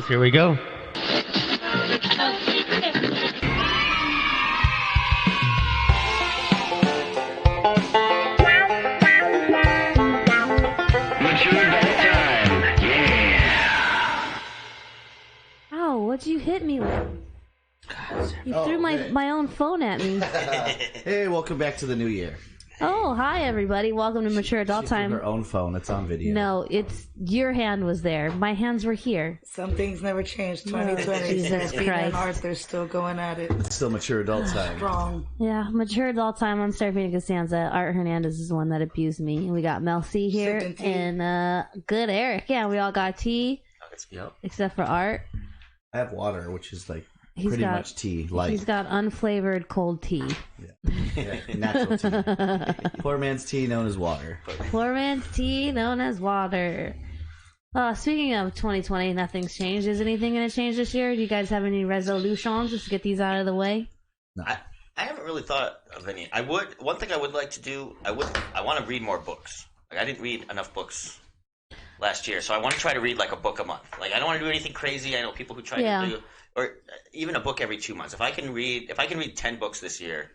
Here we go. What'd you hit me with? You threw my own phone at me. Hey, welcome back to the new year. Oh, hi everybody. Welcome to Mature Adult Time. Her own phone. It's on video. No, it's your hand was there. My hands were here. Some things never changed. 2020. Jesus Peter and Christ. Arthur still going at it. It's still Mature Adult Time. Strong. Yeah, Mature Adult Time on Starfina Costanza. Art Hernandez is the one that abused me. We got Mel C here and good Eric. Yeah, we all got tea. Yep. Except for Art. I have water, which is like pretty much tea. Light. He's got unflavored cold tea. Yeah, natural tea. Poor man's tea known as water. Poor man's tea known as water. Speaking of 2020, nothing's changed. Is anything going to change this year? Do you guys have any resolutions? Just to get these out of the way. No. I haven't really thought of any. One thing I would like to do. I want to read more books. Like, I didn't read enough books last year, so I want to try to read like a book a month. Like, I don't want to do anything crazy. I know people who try to do, or even a book every 2 months. If I can read 10 books this year,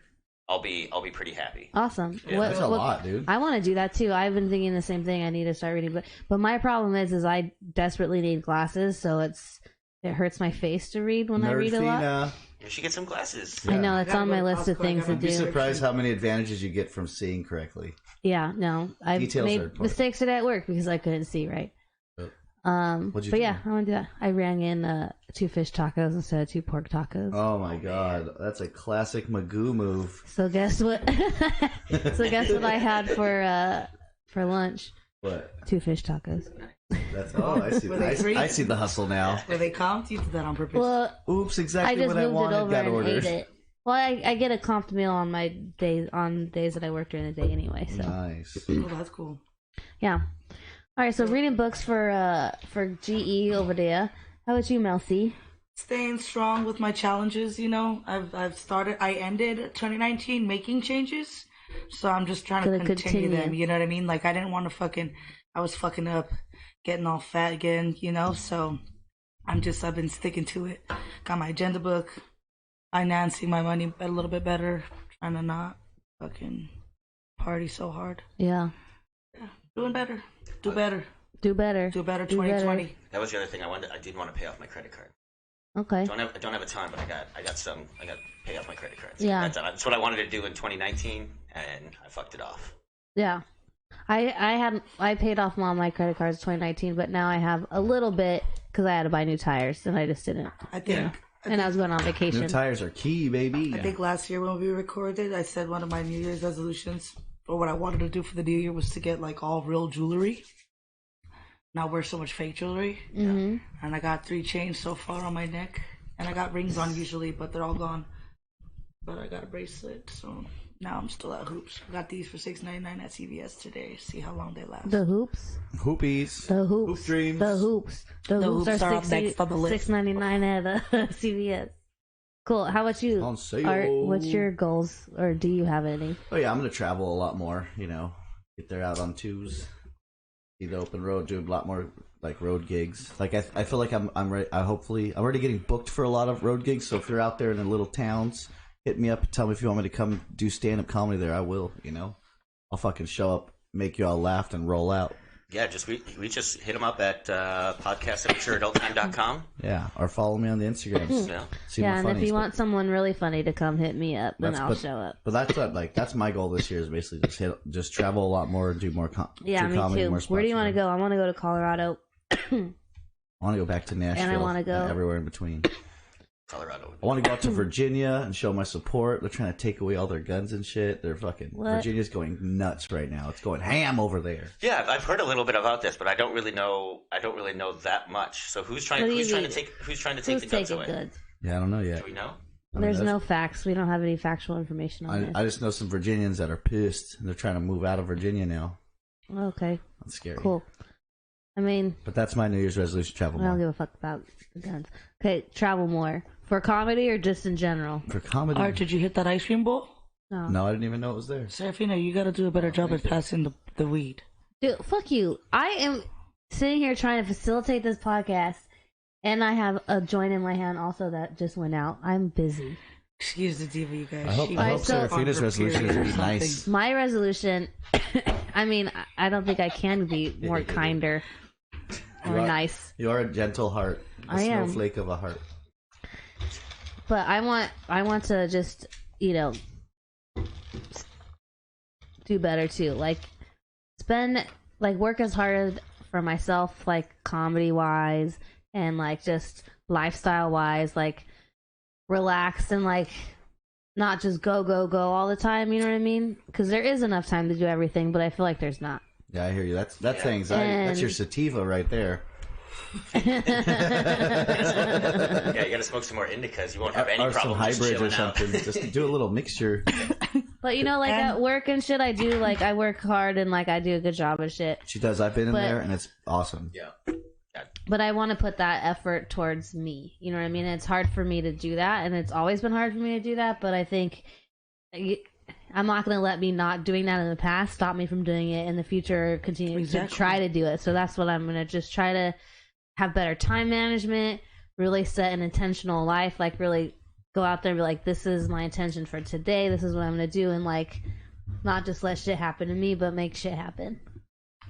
I'll be pretty happy. Awesome. Yeah, that's a lot, dude. I want to do that too. I've been thinking the same thing. I need to start reading, but my problem is I desperately need glasses, so it hurts my face to read when I read a lot. You should get some glasses. Yeah. I know, it's on my list of things to do. You'd be surprised how many advantages you get from seeing correctly. Yeah, no. I've made mistakes today at work because I couldn't see right. But yeah, I want to do that. I rang in 2 fish tacos instead of 2 pork tacos. Oh my god, that's a classic Magoo move. So guess what? I had for lunch? What? 2 fish tacos. I see. I see the hustle now. Were they comped? You did that on purpose. Well, oops, exactly what I wanted. I just moved it over and ate it. Well, I get a comped meal on my days that I work during the day anyway. So nice. Oh, that's cool. Yeah. All right. So reading books for GE over there. How about you, Mel C? Staying strong with my challenges. You know, I ended 2019 making changes, so I'm just trying to continue them. You know what I mean? Like, I didn't want to I was fucking up, getting all fat again. You know, so I've been sticking to it. Got my agenda book. Financing my money a little bit better, trying to not fucking party so hard. Yeah. Doing better. Do better. 2020. That was the other thing I did want to pay off my credit card. Okay. I don't have a ton, but I got to pay off my credit cards. Yeah. That's what I wanted to do in 2019, and I fucked it off. Yeah. I paid off all my credit cards in 2019, but now I have a little bit because I had to buy new tires, and I just didn't. I was going on vacation. New tires are key, baby. I think last year when we recorded, I said one of my New Year's resolutions, or what I wanted to do for the New Year, was to get like all real jewelry. Not wear so much fake jewelry. Mm-hmm. And I got 3 chains so far on my neck, and I got rings on usually, but they're all gone. But I got a bracelet, so now I'm still at hoops. I got these for $6.99 at CVS today. See how long they last. The hoops. Hoopies. The hoops. Hoop dreams. The hoops. The hoops are next on the list. $6.99 at CVS. Cool. How about you, On sale. Art? What's your goals, or do you have any? Oh yeah, I'm gonna travel a lot more. You know, get there out on 2s, see the open road, do a lot more like road gigs. Like I feel like I'm ready. I'm already getting booked for a lot of road gigs. So if you're out there in the little towns, hit me up and tell me if you want me to come do stand-up comedy there. I will. You know, I'll fucking show up, make you all laugh, and roll out. Yeah, we just hit them up at podcast@matureadulttime.com. Yeah, or follow me on the Instagrams. Yeah, and if you want someone really funny to come hit me up, then I'll show up. But that's my goal this year is basically just travel a lot more, do more me too. Where do you want to go? I want to go to Colorado. I want to go back to Nashville. And I want to go everywhere in between. Colorado. I want to go out to Virginia and show my support. They're trying to take away all their guns and shit. They're fucking Virginia's going nuts right now. It's going ham over there. Yeah, I've heard a little bit about this, but I don't really know that much. So who's trying to take the guns away? Goods? Yeah, I don't know yet. Do we know? There's no facts. We don't have any factual information on this. I just know some Virginians that are pissed and they're trying to move out of Virginia now. Okay. That's scary. Cool. But that's my New Year's resolution: travel more. I don't give a fuck about the guns. Okay, travel more. For comedy or just in general? For comedy. Art, did you hit that ice cream bowl? No, I didn't even know it was there. Serafina, you got to do a better job at passing the weed. Dude, fuck you. I am sitting here trying to facilitate this podcast, and I have a joint in my hand also that just went out. I'm busy. Excuse the diva, you guys. I hope Serafina's resolution is to be nice. My resolution, I mean, I don't think I can be more kinder or nice. You are a gentle heart. A snowflake of a heart. But I want to just, do better too. Like, work as hard for myself, like, comedy-wise, and, like, just lifestyle-wise, like, relax and, like, not just go all the time, you know what I mean? Because there is enough time to do everything, but I feel like there's not. Yeah, I hear you. That's anxiety. That's your sativa right there. Yeah, you gotta smoke some more indicas. You won't have any or problem. Some hybrids or something. Just do a little mixture. But like at work and shit, I do like I work hard and like I do a good job of shit. She does. I've been in there and it's awesome. Yeah. But I want to put that effort towards me. You know what I mean? It's hard for me to do that, and it's always been hard for me to do that. But I think I'm not going to let me not doing that in the past stop me from doing it in the future. Or continue to try to do it. So that's what I'm going to just try to have better time management. Really set an intentional life. Like really go out there and be like, this is my intention for today. This is what I'm going to do, and like not just let shit happen to me, but make shit happen.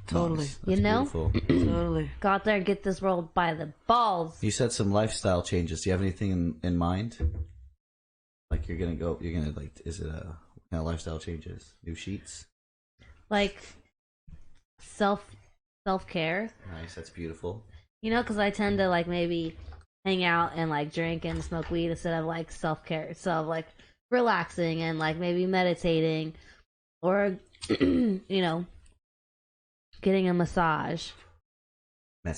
Totally. That's Totally. Go out there and get this world by the balls. You said some lifestyle changes. Do you have anything in mind? Like is it what kind of lifestyle changes? New sheets? Like self-care. Nice, that's beautiful. Because I tend to like maybe hang out and like drink and smoke weed instead of like self-care. So like relaxing and like maybe meditating or, getting a massage. I need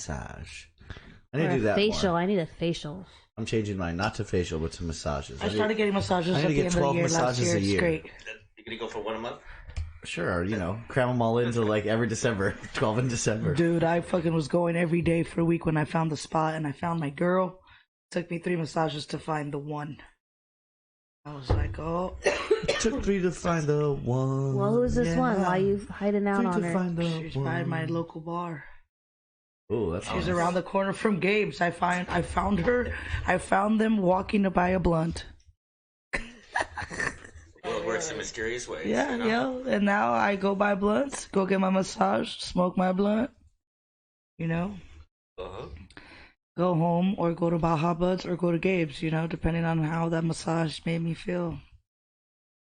to do that facial. more. I need a facial. I'm changing mine, not to facial, but to massages. I started getting massages at the end of the year last year. It's great. You're gonna go for one a month? Sure, cram them all into like every December, 12 in December. Dude, I fucking was going every day for a week when I found the spot and I found my girl. It took me 3 massages to find the one. I was like, oh. It took 3 to find the one. Well, who's this one? Why are you hiding out on her? She's by my local bar. Oh, that's She's around the corner from Gabe's. I found her. I found them walking to buy a blunt. Well, it works in mysterious ways. Yeah, and now I go buy blunts, go get my massage, smoke my blunt. Uh-huh. Go home or go to Baja Buds or go to Gabe's, depending on how that massage made me feel.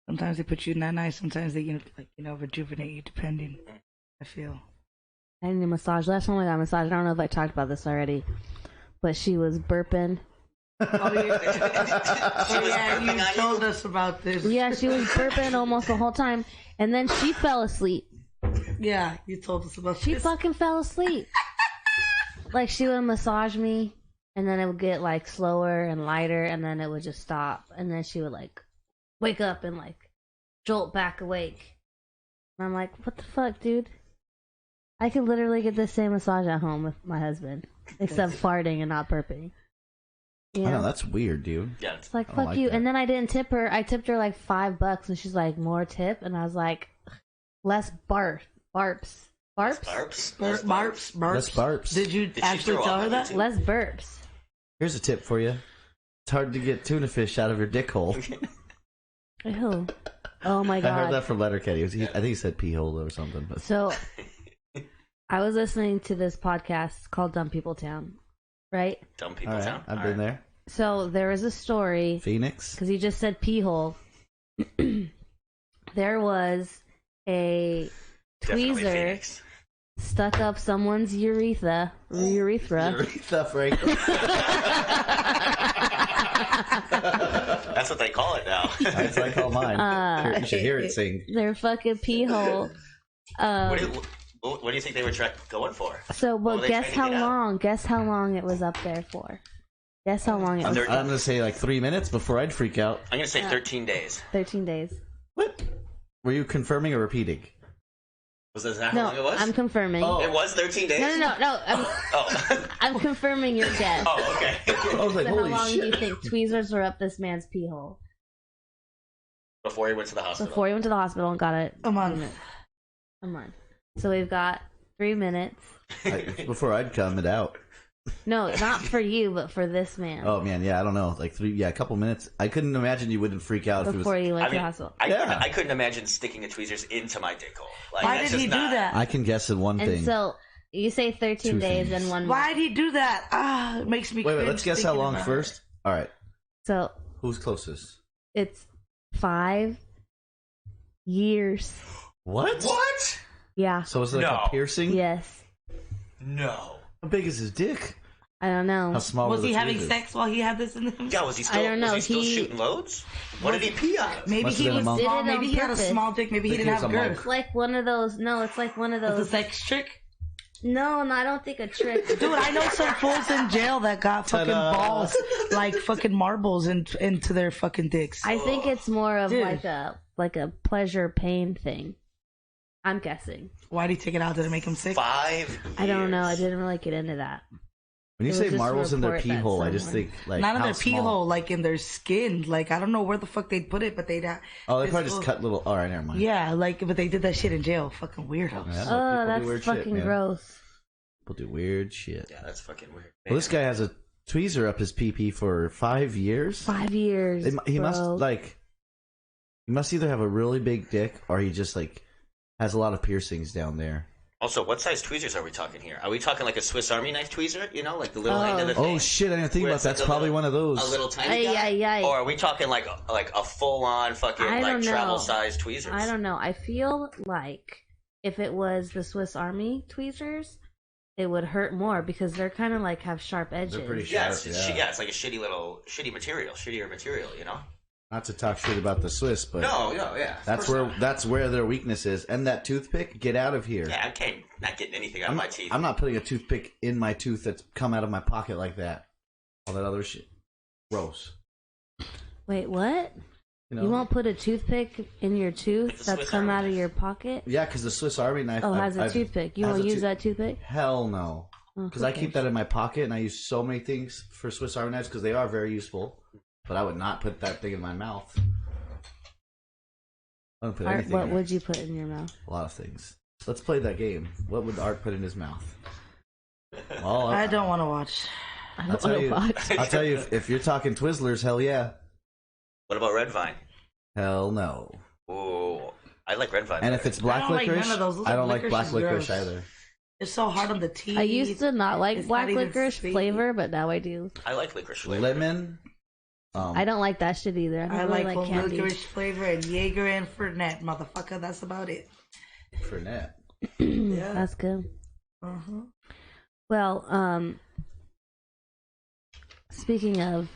Sometimes they put you in that nice, sometimes they rejuvenate you, depending. I feel. I need a massage. Last time I got a massage, I don't know if I talked about this already, but she was burping. Oh, yeah, you told us about this. Yeah, she was burping almost the whole time, and then she fell asleep. Yeah, you told us about this. She fucking fell asleep. Like, she would massage me, and then it would get, like, slower and lighter, and then it would just stop. And then she would, like, wake up and, like, jolt back awake. And I'm like, what the fuck, dude? I could literally get the same massage at home with my husband, except farting and not burping. I know, that's weird, dude. Yeah. It's like, fuck you. That. And then I didn't tip her. I tipped her, like, $5, and she's like, more tip? And I was like, less barps. Less burps. Did you actually tell her that? Less burps. Here's a tip for you. It's hard to get tuna fish out of your dick hole. Ew. Oh my god. I heard that from Letterkenny. I think he said pee hole or something. But. So, I was listening to this podcast called Dumb People Town, right? Dumb People Town? I've been there. So, there was a story. Phoenix? Because you just said pee hole. There was a tweezer stuck up someone's urethra. Urethra, Frank. That's what they call it now. That's what I call mine. You should hear it sing. Their fucking pee hole. What do you think they were going for? So, well, guess how long? Guess how long it was up there for? Guess how long it was. I'm going to say like 3 minutes before I'd freak out. I'm going to say 13 days. 13 days. What? Were you confirming or repeating? Was that how long it was? I'm confirming. Oh. It was 13 days? No. I'm confirming your guess. Oh, okay. I was like, so holy how long shit. do you think tweezers were up this man's pee hole? Before he went to the hospital. Before he went to the hospital and got it. A month. A month. So we've got 3 minutes. Before I'd come it out. No, not for you, but for this man. Oh man, yeah, I don't know, like a couple minutes. I couldn't imagine you wouldn't freak out before if it was... you went to the hospital. I couldn't imagine sticking a tweezers into my dick hole. Like, why did he do that? I can guess in one thing. And so you say 13 days and 1 month. Why did he do that? It makes me. Wait, let's guess how long first. All right. So who's closest? It's 5 years. What? What? Yeah. So is it like a piercing? Yes. No. How big is his dick? I don't know. How small was he having tweezers? sex while he had this in him? Yeah, was he still? I don't know. Was he still shooting loads? What did he pee on? Maybe Must he have been was a small. monk. Maybe he had a small dick. Maybe he didn't have girth. It's like one of those. No, it's like one of those. It's a sex trick. No, I don't think a trick. Dude, I know some fools in jail that got fucking balls like fucking marbles into their fucking dicks. I think it's more of Dude. like a pleasure pain thing. I'm guessing. Why'd he take it out? Did it make him sick? 5 years. I don't know. I didn't really get into that. When you It say was just a marbles in their report pee that hole, I just someone- think like Not in how their pee small? hole, like in their skin. Like I don't know where the fuck they'd put it, but they'd. Oh, they probably just cut little. All right, never mind. Yeah, like but they did that shit in jail. Fucking weirdos. Yeah. Oh, people do that's weird shit, fucking man. gross. People do weird shit. Yeah, that's fucking weird. Well, this guy has a tweezer up his pee for 5 years. 5 years. He bro. must he must either have a really big dick or he just like has a lot of piercings down there. Also, what size tweezers are we talking here? Are we talking like a Swiss Army knife tweezer? You know, like the little end of the thing? Oh shit! I didn't think Where about it's that. like That's probably one of those. A little tiny guy? Ay. Or are we talking like a full-on fucking I don't know. travel-size tweezers? I don't know. I feel like if it was the Swiss Army tweezers, it would hurt more because they're kind of like have sharp edges. They're pretty Yeah, sharp. it's like a shittier material, you know? Not to talk shit about the Swiss, but No, yeah. that's where their weakness is. And that toothpick, get out of here. Yeah, I'm not getting anything out of my teeth. I'm not putting a toothpick in my tooth that's come out of my pocket like that. All that other shit, gross. Wait, what? You know? You won't put a toothpick in your tooth Like the that's Swiss come Army out of knife. your pocket? Yeah, because the Swiss Army knife. Oh, has a toothpick. You won't use that toothpick? Hell no. Oh, Because who I keep cares? that in my pocket, and I use so many things for Swiss Army knives because they are very useful. But I would not put that thing in my mouth. I don't put Art, anything. what in it. would you put in your mouth? A lot of things. Let's play that game. What would Art put in his mouth? Well, I don't want to watch. I I'll don't tell know you. what. I'll tell you. If you're talking Twizzlers, hell yeah. What about red vine? Hell no. Ooh, I like red vine. And if it's black I don't like licorice, none of those. Those I don't like licorice black is licorice gross. either. It's so hard on the teeth. I used to not like It's black not even licorice sweet. flavor, but now I do. I like licorice flavor. Lemon. I don't like that shit either. I don't I really like like candy. licorice flavor and Jaeger and Fernet, motherfucker. That's about it. Fernet. Yeah. That's good. Uh-huh. Well, speaking of,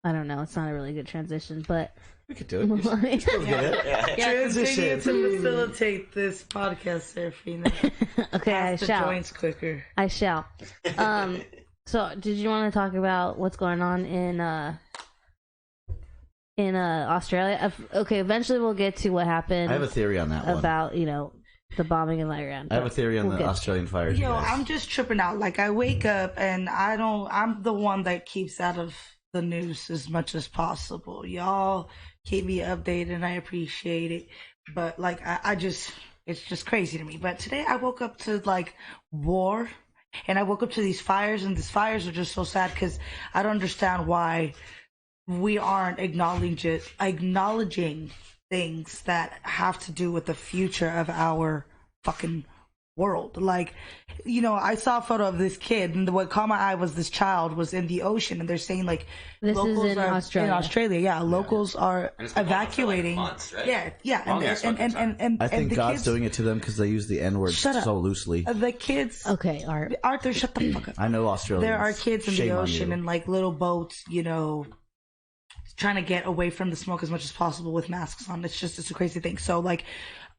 I don't know, it's not a really good transition, but We could do it. We'll get it. Yeah, Transition. continue to facilitate this podcast, Serafina. okay, I Pass the shall. joints quicker. I shall. So did you want to talk about what's going on in Australia? Okay, eventually we'll get to what happened I have a theory on that one. about, the bombing in Iran. I have a theory on We'll the get- Australian fires. Yo, you guys. I'm just tripping out. Like, I wake up and I'm the one that keeps out of the news as much as possible. Y'all keep me updated and I appreciate it. But, like, it's just crazy to me. But today I woke up to, like, war. And I woke up to these fires, and these fires are just so sad because I don't understand why we aren't acknowledging things that have to do with the future of our fucking world. Like, I saw a photo of this kid, and what caught my eye was this child was in the ocean, and they're saying, like, This is locals in are Australia. in Australia. Yeah, locals are And it's been going on for, like, evacuating. months, right? Yeah, Long ass fucking time. and I think the God's kids, doing it to them because they use the N word Shut up. so loosely. the kids. Okay, Art. Arthur, shut the fuck up. I know Australians. There are kids in Shame the on ocean you. in like little boats, trying to get away from the smoke as much as possible with masks on. It's a crazy thing. So like,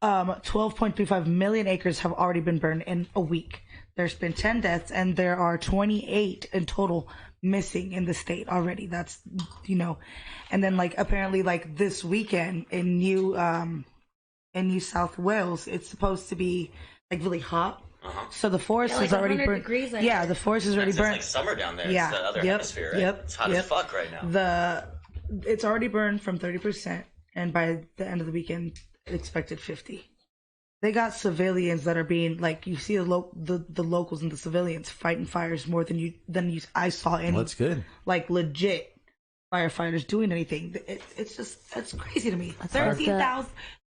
12.35 million acres have already been burned in a week. There's been 10 deaths and there are 28 in total missing in the state already. That's, and then like apparently like this weekend in New South Wales, it's supposed to be like really hot. So the forest Yeah, like is already 100 burned. degrees, I Yeah, heard. the forest is already It's burnt. like summer down there. Yeah. It's the other Yep. hemisphere, right? Yep. It's hot Yep. as fuck right now. It's already burned from 30%, and by the end of the weekend, expected 50. they got civilians that are being like, you see the locals and the civilians fighting fires more than I saw any. Well, that's good. Like legit firefighters doing anything. It's crazy to me.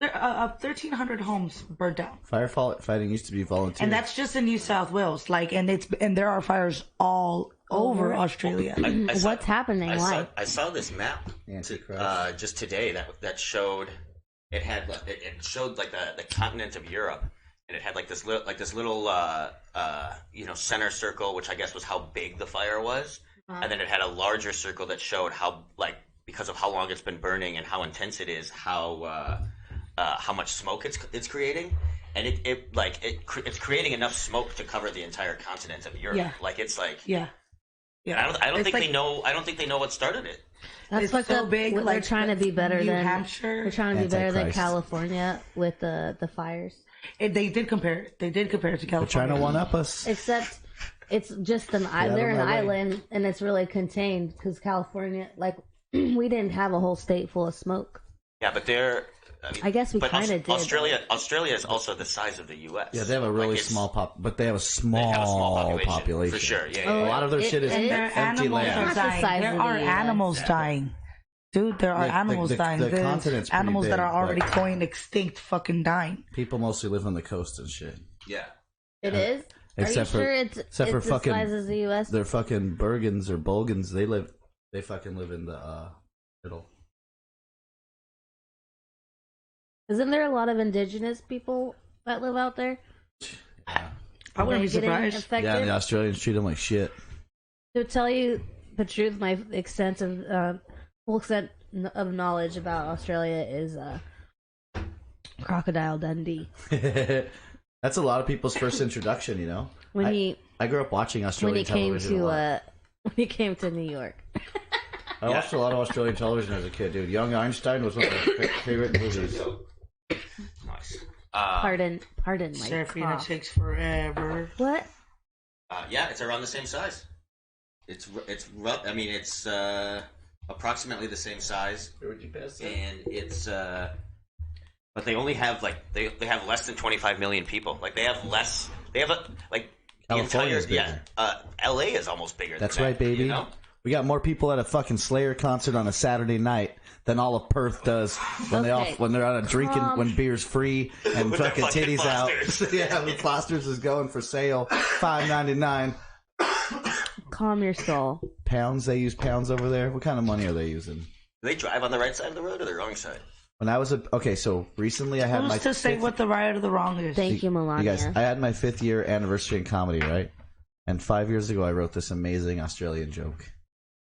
1,300 homes burned down. Firefighting used to be volunteer, and that's just in New South Wales. Like, and there are fires all over Australia. What's happening? Why? I saw this map just today that showed it showed like the continent of Europe, and it had like this little center circle, which I guess was how big the fire was, and then it had a larger circle that showed how, like, because of how long it's been burning and how intense it is, how much smoke it's creating. And it's creating enough smoke to cover the entire continent of Europe. Yeah. Like, it's like, yeah. I don't think they know what started it. That's it's fucked so up. big. They're like trying to be better New than Hampshire. They're trying to be better than Antichrist. California with the fires. They did compare it. They did compare it to They're California. trying to one up us. Except it's just an island. They're an my way. island, and it's really contained because California, like, we didn't have a whole state full of smoke. Yeah, but I guess we kind of did. Australia is also the size of the U.S. Yeah, they have a really small but they have a small population. for sure. Yeah, A lot of their shit is And their empty animals land. are Not the size dying. There of the are US. animals dying. Dude, there are animals dying. The There's continent's pretty animals that big, are already but- going extinct fucking dying. People mostly live on the coast and shit. yeah. It is. Except Are you for- sure it's except for the fucking- size as the U.S.? They're fucking Bergens or Bulgans. They fucking live in the middle. Isn't there a lot of indigenous people that live out there? I wouldn't be They getting surprised. affected? Yeah, and the Australians treat them like shit. To tell you the truth, my full extent of knowledge about Australia is Crocodile Dundee. That's a lot of people's first introduction, you know. I grew up watching Australian television. When he came to New York. I watched a lot of Australian television as a kid, dude. Young Einstein was one of my favorite movies. Nice. Pardon my Serafina cough. takes forever. What? Yeah, it's around the same size. It's approximately the same size, and it's but they only have they have less than 25 million people. Like, California's bigger. LA is almost bigger. That's than right, that, baby. You know? We got more people at a fucking Slayer concert on a Saturday night than all of Perth does when they're on a drinking when beer's free and With fucking their fucking titties out. Fosters. Yeah, the Fosters is going for sale, $5.99. Calm your soul. Pounds? They use pounds over there. What kind of money are they using? Do they drive on the right side of the road or the wrong side? When I was so recently I had Who's my to say what the right or the wrong is? Thank you, Melania. You guys, I had my 5th year anniversary in comedy, right? And 5 years ago, I wrote this amazing Australian joke,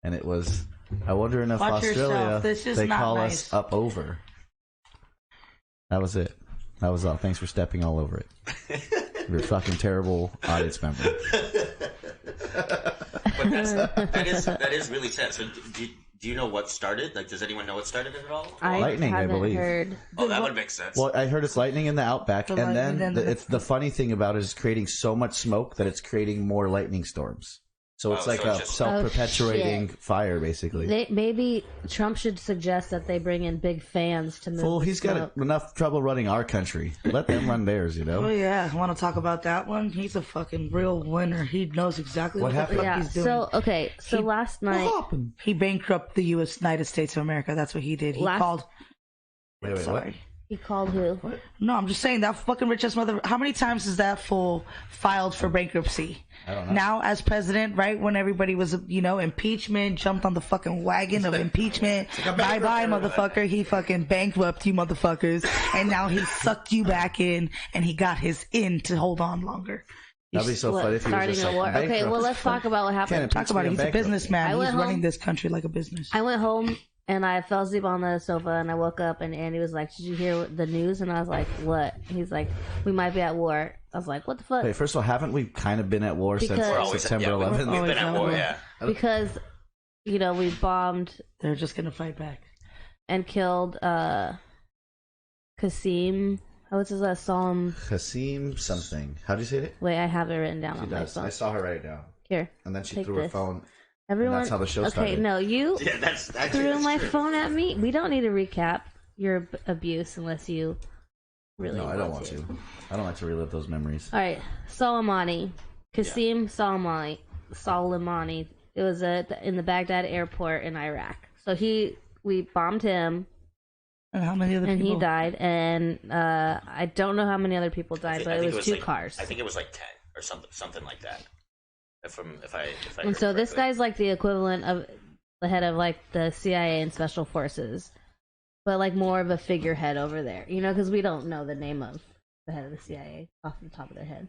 and it was, I wonder if Watch Australia yourself. This is they not call nice. us up over. That was it. That was all. Thanks for stepping all over it. You're a fucking terrible audience member. But that is really sad. So do you know what started? Like, does anyone know what started it at all? Lightning, I haven't believe. heard. Oh, that would make sense. Well, I heard it's lightning in the outback, and then it's the funny thing about it is creating so much smoke that it's creating more lightning storms. So it's like so a it's just- self-perpetuating shit. fire, basically. Maybe Trump should suggest that they bring in big fans to move. Fool, the he's smoke. got enough trouble running our country. Let them run theirs, you know? Oh yeah, want to talk about that one? He's a fucking real winner. He knows exactly what the happened? fuck Yeah. he's doing. So last night. What happened? He bankrupted the United States of America. That's what he did. He called. Wait, what? Sorry. He called who? No, I'm just saying that fucking rich ass mother. How many times has that fool filed for bankruptcy? I don't know. Now, as president, right when everybody was, impeachment, jumped on the fucking wagon of impeachment. Bye bye, motherfucker. He fucking bankrupt you, motherfuckers, and now he sucked you back in, and he got his in to hold on longer. That'd be so funny if he was Starting just a war. like, Okay, well, let's talk about what happened. Can't Talk about it. He's a bankrupt. businessman. I went He's running home. this country like a business. I went home and I fell asleep on the sofa and I woke up and Andy was like, "Did you hear the news?" And I was like, "What?" He's like, "We might be at war." I was like, "What the fuck?" Wait, first of all, haven't we kind of been at war Because- We're since always- September yeah, 11th? We've been at Always war, at yeah. Because we bombed They're just gonna fight back. and killed Qasim. What's his Salam? Hasim something. How do you say it? Wait, I have it written down She on my does. phone. I saw her write it down. Here, And then she Take threw her this. phone. everyone. that's how the show okay, started. no, you Yeah, that's threw that's my true. phone at me. We don't need to recap your abuse unless you really. No, I don't want to. I don't like to relive those memories. All right, Soleimani, Qasem Soleimani. It was in the Baghdad airport in Iraq. So we bombed him. And how many other people? And he died, and I don't know how many other people died, but it was two cars. I think it was like 10 or something like that. If I and so this guy's like the equivalent of the head of like the CIA and Special Forces, but like more of a figurehead over there, because we don't know the name of the head of the CIA off the top of their head.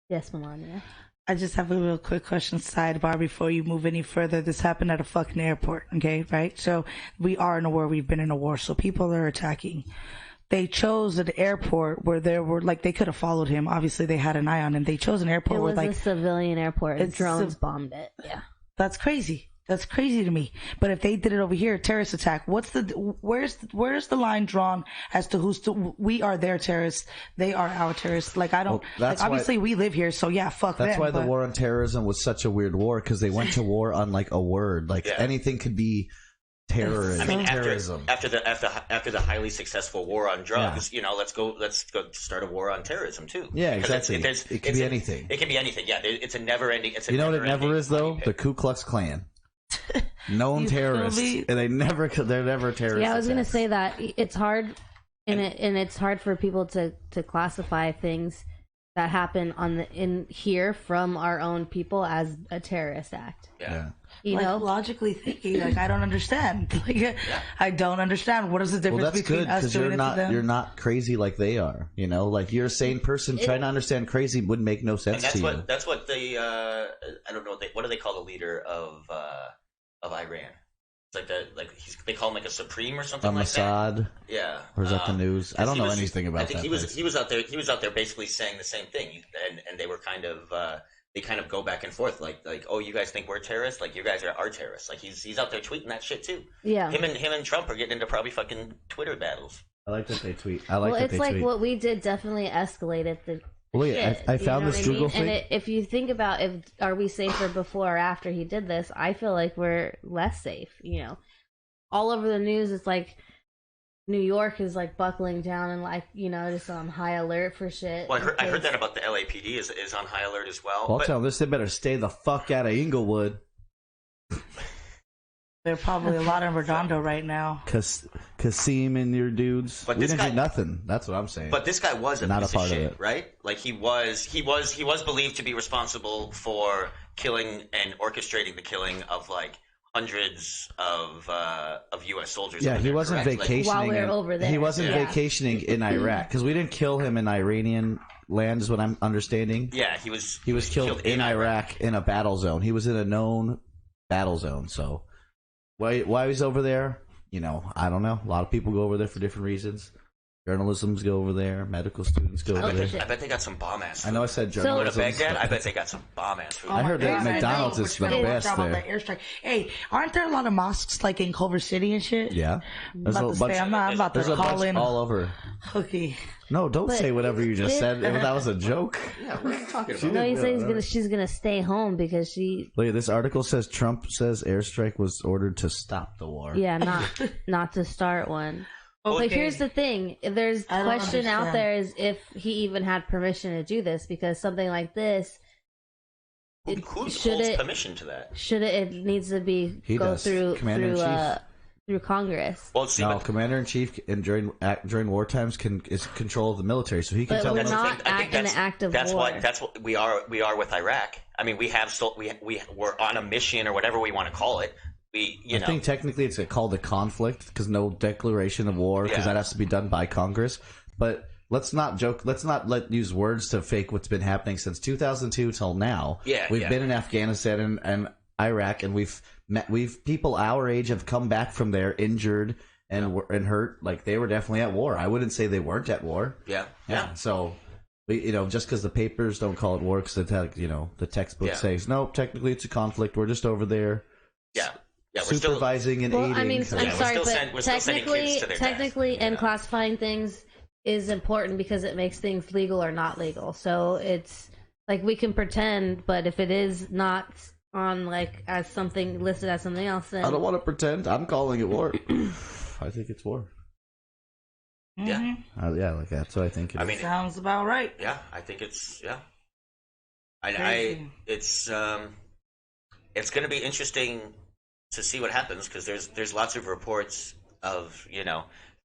Yes, Melania. I just have a real quick question sidebar before you move any further. This happened at a fucking airport, okay, right? So we are in a war. We've been in a war. So people are attacking. They chose an airport where there were, like, they could have followed him. Obviously, they had an eye on him. They chose an airport where, like... It was a civilian airport. Drones bombed it. Yeah. That's crazy. That's crazy to me. But if they did it over here, terrorist attack, where's the line drawn as to we are their terrorists, they are our terrorists? Like, I don't, obviously we live here, so yeah, fuck that's them. That's why the war on terrorism was such a weird war, because they went to war on like a word. Like anything could be terrorism. I mean, after the highly successful war on drugs, let's go start a war on terrorism too. Yeah, exactly. It can be anything. It can be anything. Yeah, it's a never ending. You know what it never is though? The Ku Klux Klan. Known terrorists, and they're never terrorists. Yeah, I was gonna say that it's hard, and it's hard for people to classify things that happen in here from our own people as a terrorist act. Yeah. Logically thinking, like, I don't understand. I don't understand. What is the difference between us doing it to them? You're not crazy like they are. Like you're a sane person trying to understand crazy would make no sense to you. That's what they. I don't know. What do they call the leader of Iran? It's like they call him like a supreme or something like that. Mossad. Yeah. Or is that the news? I don't know anything about that. I think he was out there basically saying the same thing, and they were kind of. They kind of go back and forth, like, oh, you guys think we're terrorists? Like, you guys are our terrorists. Like, he's out there tweeting that shit too. Yeah. Him and Trump are getting into probably fucking Twitter battles. I like that they tweet. It's like what we did definitely escalated the. Well, yeah, I found this Google thing. And if you think about are we safer before or after he did this, I feel like we're less safe. All over the news, it's like New York is like buckling down and like just on high alert for shit. Well, I heard that about the LAPD is on high alert as well. Well, I'll tell them they better stay the fuck out of Inglewood. There are probably a lot in Redondo right now. Qasem and your dudes. But we didn't do nothing. That's what I'm saying. But this guy was not a part of it, right? Like he was believed to be responsible for killing and orchestrating the killing of like hundreds of U.S. soldiers. Yeah, he wasn't vacationing while we were over there. He wasn't vacationing in Iraq because we didn't kill him in Iranian land, is what I'm understanding. Yeah, he was killed in Iraq in a battle zone. He was in a known battle zone. So why he's over there? I don't know. A lot of people go over there for different reasons. Journalisms go over there. Medical students go over there. I bet they got some bomb ass food. I know I said journalism. So, Baghdad, I bet they got some bomb ass food. I heard that McDonald's is the best there. That airstrike. Hey, aren't there a lot of mosques like in Culver City and shit? Yeah. I'm about to call in. All over. Okay. No, don't say whatever you just said. That was a joke. Yeah, what are you talking about? No, he said she's gonna stay home because she. Look at this article says Trump says airstrike was ordered to stop the war. Yeah, not to start one. Okay. But here's the thing: there's a question out there is if he even had permission to do this, because something like this. Who holds permission to that? It needs to be through Congress. Well, see, Commander-in-Chief during war times is control of the military, so he can tell. We're not in an active war. That's what we are with Iraq. I mean, we're on a mission or whatever we want to call it. I think technically it's called a conflict because no declaration of war, because that has to be done by Congress. But let's not joke. Let's not use words to fake what's been happening since 2002 till now. We've been in Afghanistan and Iraq, and we've people our age have come back from there injured and hurt. Like, they were definitely at war. I wouldn't say they weren't at war. Yeah. So, just because the papers don't call it war, because the textbook says no, technically it's a conflict. We're just over there. Yeah, supervising and aiding. I mean, I'm sorry, but technically, and classifying things is important because it makes things legal or not legal. So it's like we can pretend, but if it is not on like as something listed as something else, then I don't want to pretend. I'm calling it war. I think it's war. Yeah. Yeah, like that's what I think. I mean, sounds about right. Yeah, I think it's it's going to be interesting to see what happens because there's lots of reports of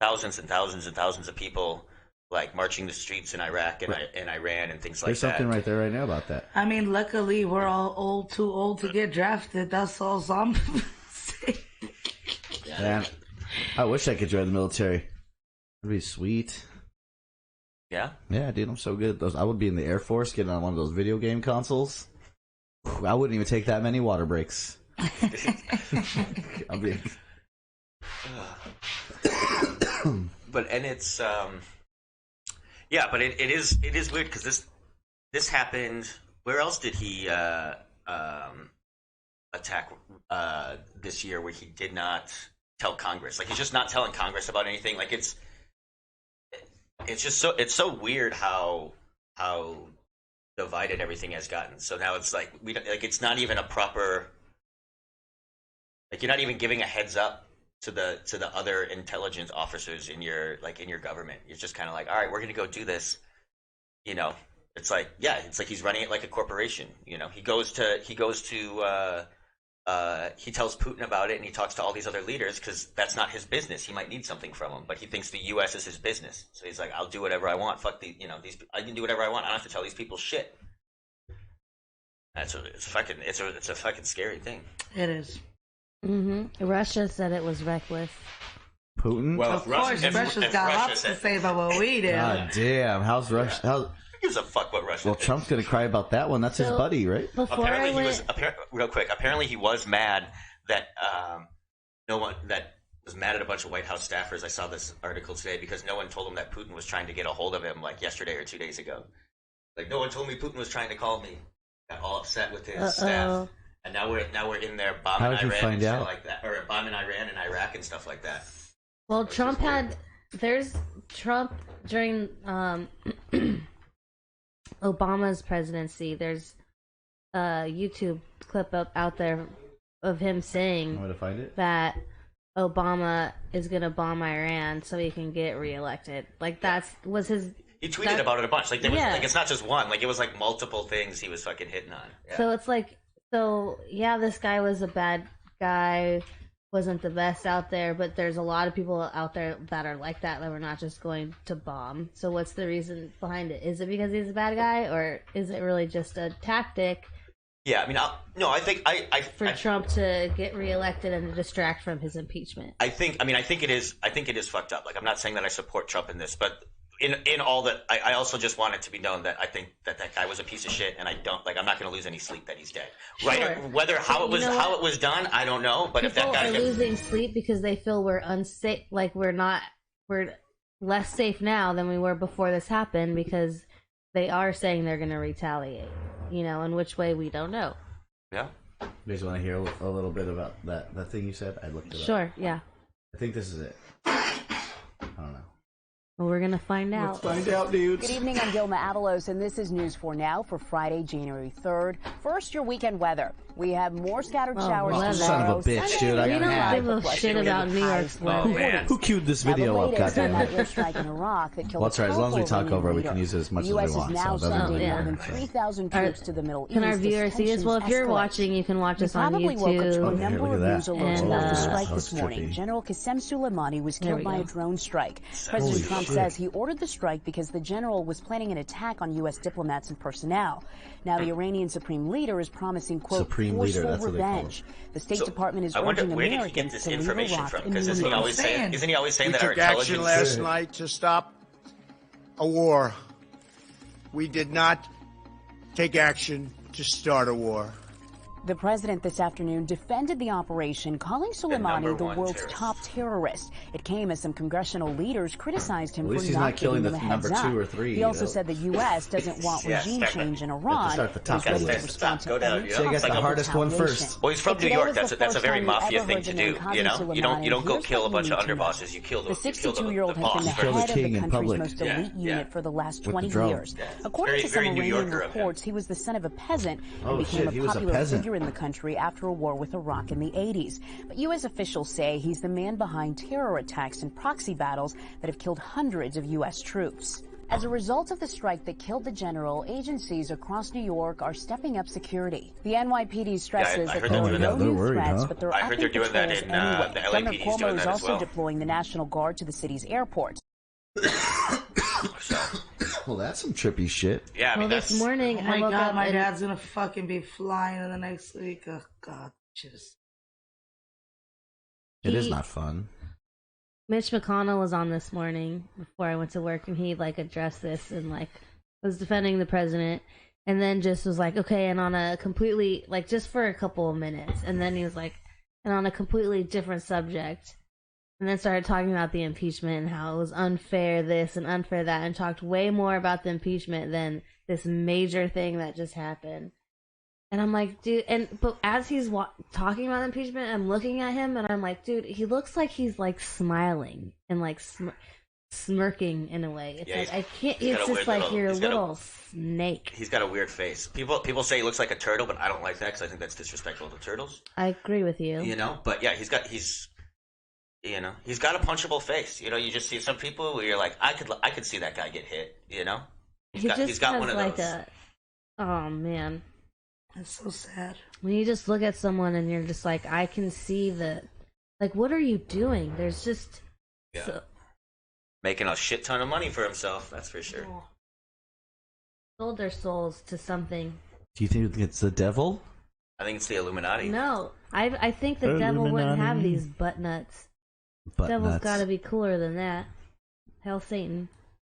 thousands and thousands and thousands of people like marching the streets in Iraq and Iran and things like that. There's something right there right now about that. I mean, luckily we're all too old to get drafted. That's all I'm saying. Man, I wish I could join the military. That'd be sweet. Yeah? Yeah, dude, I'm so good at those. I would be in the Air Force getting on one of those video game consoles. I wouldn't even take that many water breaks. But it's but it is weird because this happened. Where else did he attack this year where he did not tell Congress? Like he's just not telling Congress about anything. Like it's so weird how divided everything has gotten. So now it's like it's not even a proper, like you're not even giving a heads up to the other intelligence officers in your government. You're just kind of like, all right, we're going to go do this. It's like, yeah, it's like he's running it like a corporation. He tells Putin about it and he talks to all these other leaders because that's not his business. He might need something from him, but he thinks the U.S. is his business. So he's like, I'll do whatever I want. Fuck these, I can do whatever I want. I don't have to tell these people shit. It's a fucking scary thing. It is. Mm-hmm. Russia said it was reckless. Putin? Well, of course, Russia's got lots to say about what we did. God damn, how's Russia? Who gives a fuck what Russia Well, did? Trump's gonna cry about that one. That's his buddy, right? Real quick. Apparently, he was mad that was mad at a bunch of White House staffers. I saw this article today because no one told him that Putin was trying to get a hold of him like yesterday or 2 days ago. Like no one told me Putin was trying to call me. Got all upset with his staff. And now we're in there bombing Iran and shit like that, or bombing Iran and Iraq and stuff like that. Well, Trump during Obama's presidency. There's a YouTube clip out there of him saying that Obama is gonna bomb Iran so he can get reelected. Like was his. He tweeted about it a bunch. Like there was it's not just one. Like it was like multiple things he was fucking hitting on. Yeah. So it's like. So, yeah, this guy was a bad guy, wasn't the best out there, but there's a lot of people out there that are like that we're not just going to bomb. So what's the reason behind it? Is it because he's a bad guy, or is it really just a tactic? Yeah, I mean, I think for Trump to get reelected and to distract from his impeachment. I think it is fucked up. Like, I'm not saying that I support Trump in this, but in all that, I also just want it to be known that I think that guy was a piece of shit, and I'm not going to lose any sleep that he's dead. Sure. Right? How it was done, I don't know. But people if that guy are losing sleep because they feel we're unsafe, like we're less safe now than we were before this happened because they are saying they're going to retaliate. In which way we don't know. Yeah. You guys want to hear a little bit about that thing you said? I looked it up. Sure. Yeah. I think this is it. I don't know. Well, we're going to find out. Let's find out, dudes. Good evening, I'm Gilma Avalos, and this is News 4 Now for Friday, January 3rd. First, your weekend weather. We have more scattered showers tomorrow. Son of a bitch, dude. I don't give a shit about New York's weather. Who queued this video up, goddammit? Airstrike in Iraq that killed Well, that's right. As long as we talk over it, we can use it as much as we want. The U.S. is now sending more than 3,000 troops to the Middle East. Can our viewers see this? Well, if you're watching, you can watch us on YouTube. Look at news alerts and, about the strike this morning. General Qasem Soleimani was killed by a drone strike. President Trump says he ordered the strike because the general was planning an attack on U.S. diplomats and personnel. Now, the Iranian Supreme Leader is promising, quote, forceful revenge. The State Department is urging Americans to leave Iraq immediately. Isn't he always saying that our intelligence... We took action last night to stop a war. We did not take action to start a war. The president this afternoon defended the operation, calling Soleimani the world's top terrorist. It came as some congressional leaders criticized him for not giving him a heads up. He also said the U.S. doesn't want regime change in Iran. He's ready to respond to any so you got the hardest one first. Well, he's from New York. That's a very mafia thing to do. You don't go kill a bunch of underbosses. You kill the 62-year-old has been the head of the country's most elite unit for the last 20 years. According to some Iranian reports, he was the son of a peasant and became a popular figure leader in the country after a war with Iraq in the 80s. But U.S. officials say he's the man behind terror attacks and proxy battles that have killed hundreds of U.S. troops. As a result of the strike that killed the general, agencies across New York are stepping up security. The NYPD stresses that there are no new threats, but they're upping patrols anyway. Governor Cuomo is also deploying the National Guard to the city's airports. Well, that's some trippy shit. Yeah, I mean, this morning, oh my I woke God, up my and dad's gonna fucking be flying in the next week. Oh God, just. It is not fun. Mitch McConnell was on this morning before I went to work, and he addressed this and was defending the president, and then just was like, okay, and on a completely just for a couple of minutes, and then he was like, and on a completely different subject, and then started talking about the impeachment and how it was unfair this and unfair that, and talked way more about the impeachment than this major thing that just happened. And I'm like, dude, but as he's talking about impeachment, I'm looking at him and I'm like, dude, he looks like he's smiling and smirking in a way. It's I can't. It's just you're a little snake. He's got a weird face. People say he looks like a turtle, but I don't like that because I think that's disrespectful to turtles. I agree with you. But yeah, he's got a punchable face. You just see some people where you're like, I could see that guy get hit. He's got one of those. Oh man. That's so sad. When you just look at someone and you're just like, I can see what are you doing? There's just... Yeah. Making a shit ton of money for himself, that's for sure. Oh. Sold their souls to something. Do you think it's the devil? I think it's the Illuminati. No, I think the devil wouldn't have these butt nuts. The devil's gotta be cooler than that. Hell, Satan.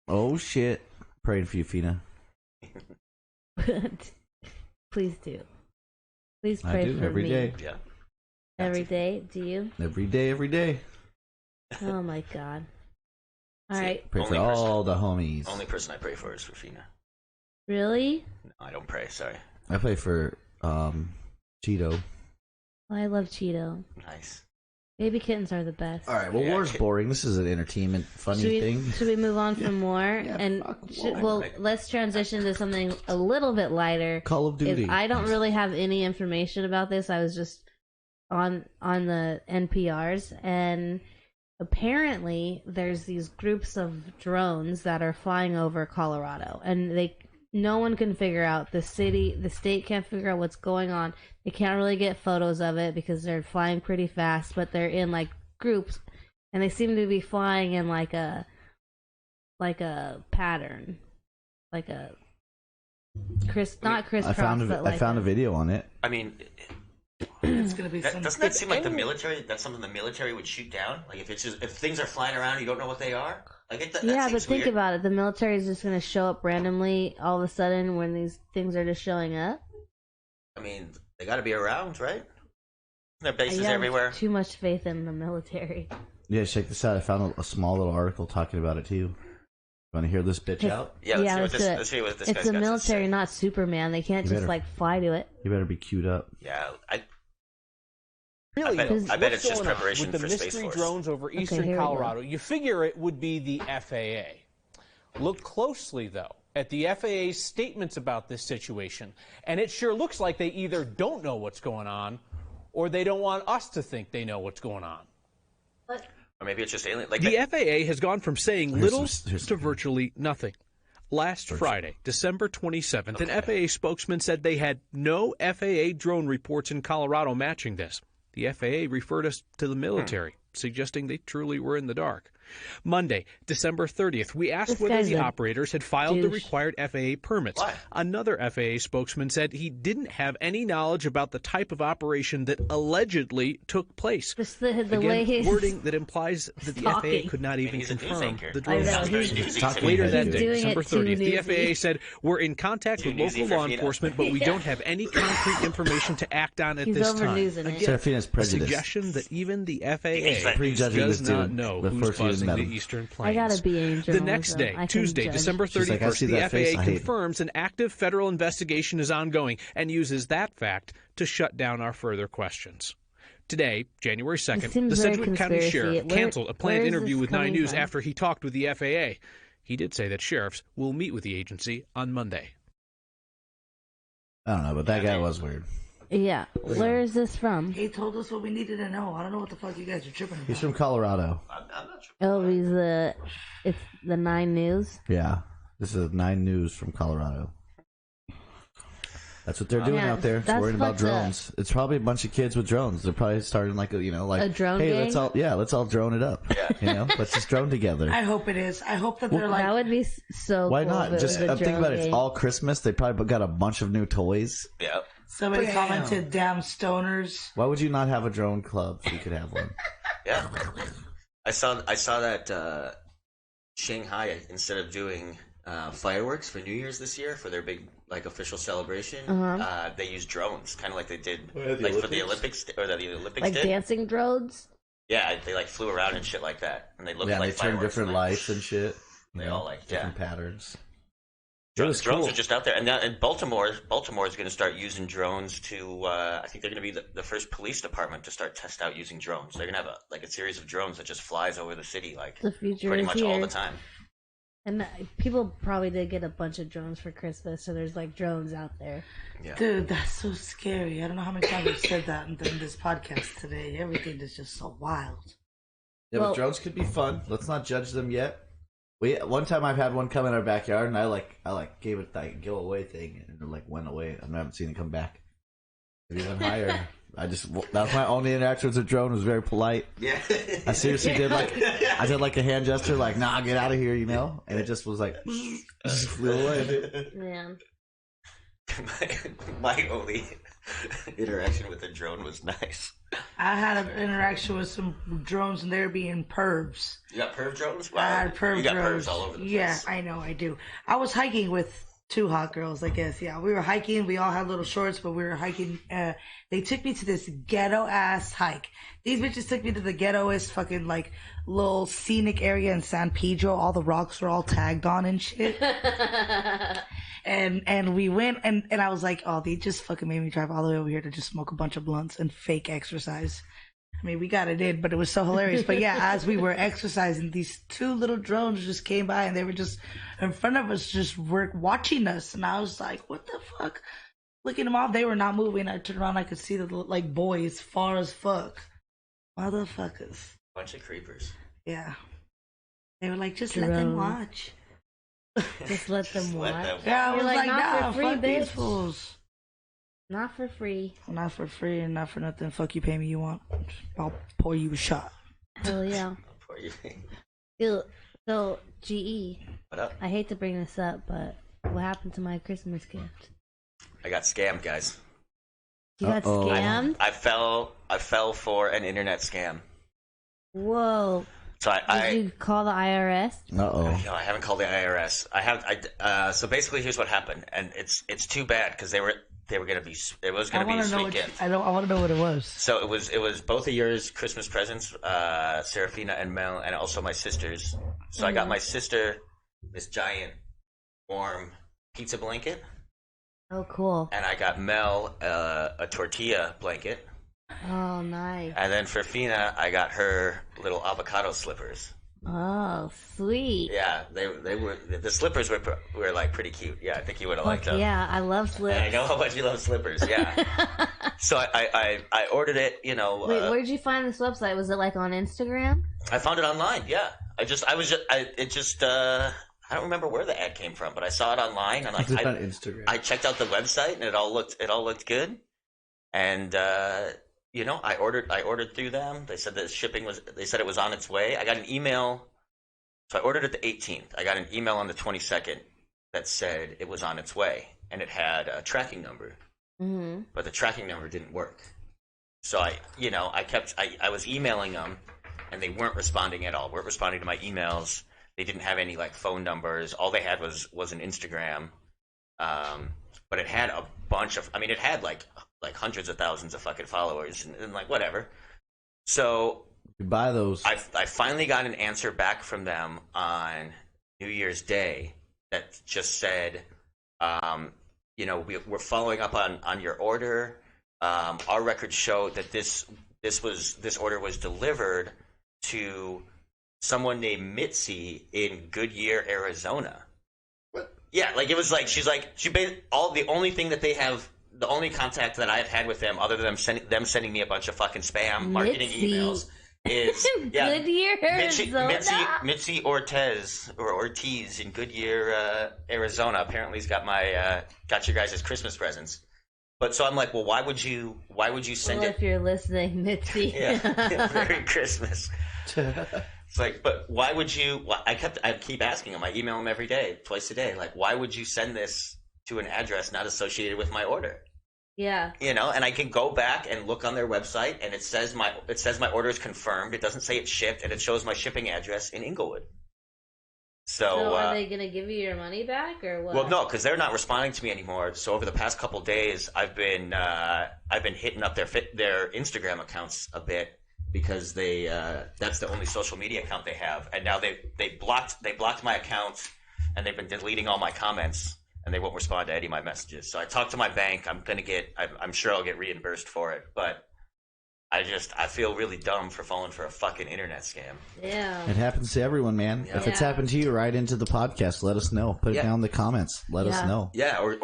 Oh shit. Praying for you, Fina. Please do. Please pray for me. Every day. Yeah. Every day? Do you? Every day. Oh my God. All right. Pray for all the homies. Only person I pray for is for Fina. Really? No, I don't pray. Sorry. I pray for Cheeto. Oh, I love Cheeto. Nice. Baby kittens are the best. All right. Well, war's boring. This is an entertainment, funny thing. Should we move on from war? Let's transition to something a little bit lighter. Call of Duty. I don't really have any information about this. I was just on the NPRs, and apparently there's these groups of drones that are flying over Colorado, and no one can figure out, the state can't figure out what's going on. They can't really get photos of it because they're flying pretty fast, but they're in groups, and they seem to be flying in a pattern, not crisscross. I found a video on it. I mean, it's gonna be. Doesn't that seem like the military? That's something the military would shoot down. If things are flying around, you don't know what they are. Yeah, but think about it. The military is just going to show up randomly all of a sudden when these things are just showing up. I mean, they got to be around, right? There are bases everywhere. Too much faith in the military. Yeah, check this out. I found a small little article talking about it too. You want to hear this bitch out? Yeah, let's hear what this guy's got to say. It's the military, not Superman. They can't just fly to it. You better be queued up. Yeah, Really, I bet it's just preparation with the for Space mystery Force. drones over eastern Colorado. You figure it would be the FAA. Look closely, though, at the FAA's statements about this situation, and it sure looks like they either don't know what's going on, or they don't want us to think they know what's going on. Or maybe it's just alien. The FAA has gone from saying little to virtually nothing. Last Friday, December 27th, an FAA spokesman said they had no FAA drone reports in Colorado matching this. The FAA referred us to the military, suggesting they truly were in the dark. Monday, December 30th, we asked whether the operators had filed the required FAA permits. Why? Another FAA spokesman said he didn't have any knowledge about the type of operation that allegedly took place. Just the Again, way he's wording that implies that the FAA could not even confirm the drone. Later that day, December 30th, the FAA said, we're in contact with local law enforcement, but we don't have any concrete information to act on at this time. Again, a suggestion that even the FAA does not know who's buzzing the Eastern Plains. I gotta be Angel. The next day, Tuesday, December 31st, the FAA confirms an active federal investigation is ongoing and uses that fact to shut down our further questions. Today, January 2nd, the Sedgwick County Sheriff canceled a planned interview with 9 News after he talked with the FAA. He did say that sheriffs will meet with the agency on Monday. I don't know, but that guy was weird. Yeah. Where is this from? He told us what we needed to know. I don't know what the fuck you guys are tripping about. He's from Colorado. I'm not sure. Oh, it's the 9 News. Yeah. This is 9 News from Colorado. That's what they're doing out there. It's worrying about drones. It's probably a bunch of kids with drones. They're probably starting like a drone hey, gang? let's all drone it up. Yeah. Let's just drone together. I hope it is. I hope that they're like. That would be so. Why cool not? Just think about it. It's all Christmas. They probably got a bunch of new toys. Yeah. Somebody commented, "Damn stoners." Why would you not have a drone club if you could have one? Yeah. I saw that Shanghai, instead of doing fireworks for New Year's this year for their big official celebration, they used drones, kind of like they did for the Olympics or the Olympics like did. Dancing drones. Yeah, they flew around and shit like that, and they looked like they turned fireworks different lights and shit. They all different patterns. Drones are just out there, and Baltimore is going to start using drones to. I think they're going to be the first police department to start test out using drones. They're going to have a series of drones that just flies over the city the future pretty much here. all the time. And people probably did get a bunch of drones for Christmas, so there's drones out there. Yeah. Dude, that's so scary. I don't know how many times I've said that in this podcast today. Everything is just so wild. Yeah, but drones could be fun. Let's not judge them yet. One time I've had one come in our backyard, and I gave it that giveaway thing, and it went away. I haven't seen it come back. Even higher. That was my only interaction with the drone. It was very polite. Yeah. I seriously did a hand gesture, nah, get out of here, and it just was just flew away. Yeah. My only interaction with a drone was nice. I had an interaction with some drones, and they're being pervs. You got perv drones? Wow. I had perv you got drones. pervs all over the place. Yeah, I know, I do. I was hiking with 2 hot girls, I guess. Yeah, we were hiking. We all had little shorts, but we were hiking. They took me to this ghetto ass hike. These bitches took me to the ghettoest fucking little scenic area in San Pedro. All the rocks were all tagged on and shit. And we went, and I was like, oh, they just fucking made me drive all the way over here to just smoke a bunch of blunts and fake exercise. I mean, we got it in, but it was so hilarious. But yeah, as we were exercising, these 2 little drones just came by, and they were just in front of us, just watching us. And I was like, what the fuck? Looking them off, they were not moving. I turned around, I could see the boys far as fuck. Motherfuckers. Bunch of creepers. Yeah. They were like, just let them watch. Just let them watch. Yeah, I was like, not nah, for free, fuck these bitch. fools. Not for free. Not for free and not for nothing. Fuck you, pay me you want. I'll pour you a shot. Hell yeah. I'll pour you. Ew. So, GE. What up? I hate to bring this up, but what happened to my Christmas gift? I got scammed, guys. You got scammed? I fell for an internet scam. Whoa. So Did you call the IRS? Uh-oh. No, I haven't called the IRS. So basically, here's what happened, and it's too bad because they were gonna be. It was gonna be a sweet gift. I want to know what it was. So it was both of yours Christmas presents, Serafina and Mel, and also my sister's. So I got my sister this giant warm pizza blanket. Oh, cool. And I got Mel a tortilla blanket. Oh, nice. And then for Fina, I got her little avocado slippers. Oh, sweet. Yeah, they were the slippers were pretty cute. Yeah, I think you would have liked them. Yeah, I love slippers. And I know how much you love slippers. Yeah. So I ordered it. Wait, where did you find this website? Was it on Instagram? I found it online. Yeah. I don't remember where the ad came from, but I saw it online and on Instagram. I checked out the website and it all looked good. And I ordered through them. They said they said it was on its way. I got an email. So I ordered it the 18th. I got an email on the 22nd that said it was on its way and it had a tracking number. Mm-hmm. But the tracking number didn't work. So I was emailing them and they weren't responding at all. Weren't responding to my emails. They didn't have any phone numbers. All they had was an Instagram. But it had a bunch of. It had like hundreds of thousands of fucking followers and whatever. So you buy those. I finally got an answer back from them on New Year's Day that just said, we're following up on your order. Our records show that this order was delivered to someone named Mitzi in Goodyear, Arizona. What? Yeah, it was she's the only thing that they have the only contact that I've had with them, other than them sending me a bunch of fucking spam marketing emails, is Goodyear, Arizona. Mitzi Ortiz in Goodyear, Arizona. Apparently, he's got got you guys' Christmas presents. But so I'm like, well, why would you send it? If you're listening, Mitzi. Yeah, Merry Christmas. It's like, but why would you? I keep asking him. I email him every day, twice a day. Like, why would you send this to an address not associated with my order? Yeah. You know, and I can go back and look on their website, and it says my order is confirmed. It doesn't say it's shipped, and it shows my shipping address in Inglewood. So are they gonna give you your money back or what? Well, no, because they're not responding to me anymore. So over the past couple of days, I've been hitting up their Instagram accounts a bit because that's the only social media account they have, and now they blocked my account, and they've been deleting all my comments. And they won't respond to any of my messages. So I talked to my bank. I'm sure I'll get reimbursed for it. But I feel really dumb for falling for a fucking internet scam. Yeah. It happens to everyone, man. Yeah. If it's happened to you, write into the podcast. Let us know. Put it down in the comments. Let us know. Yeah, or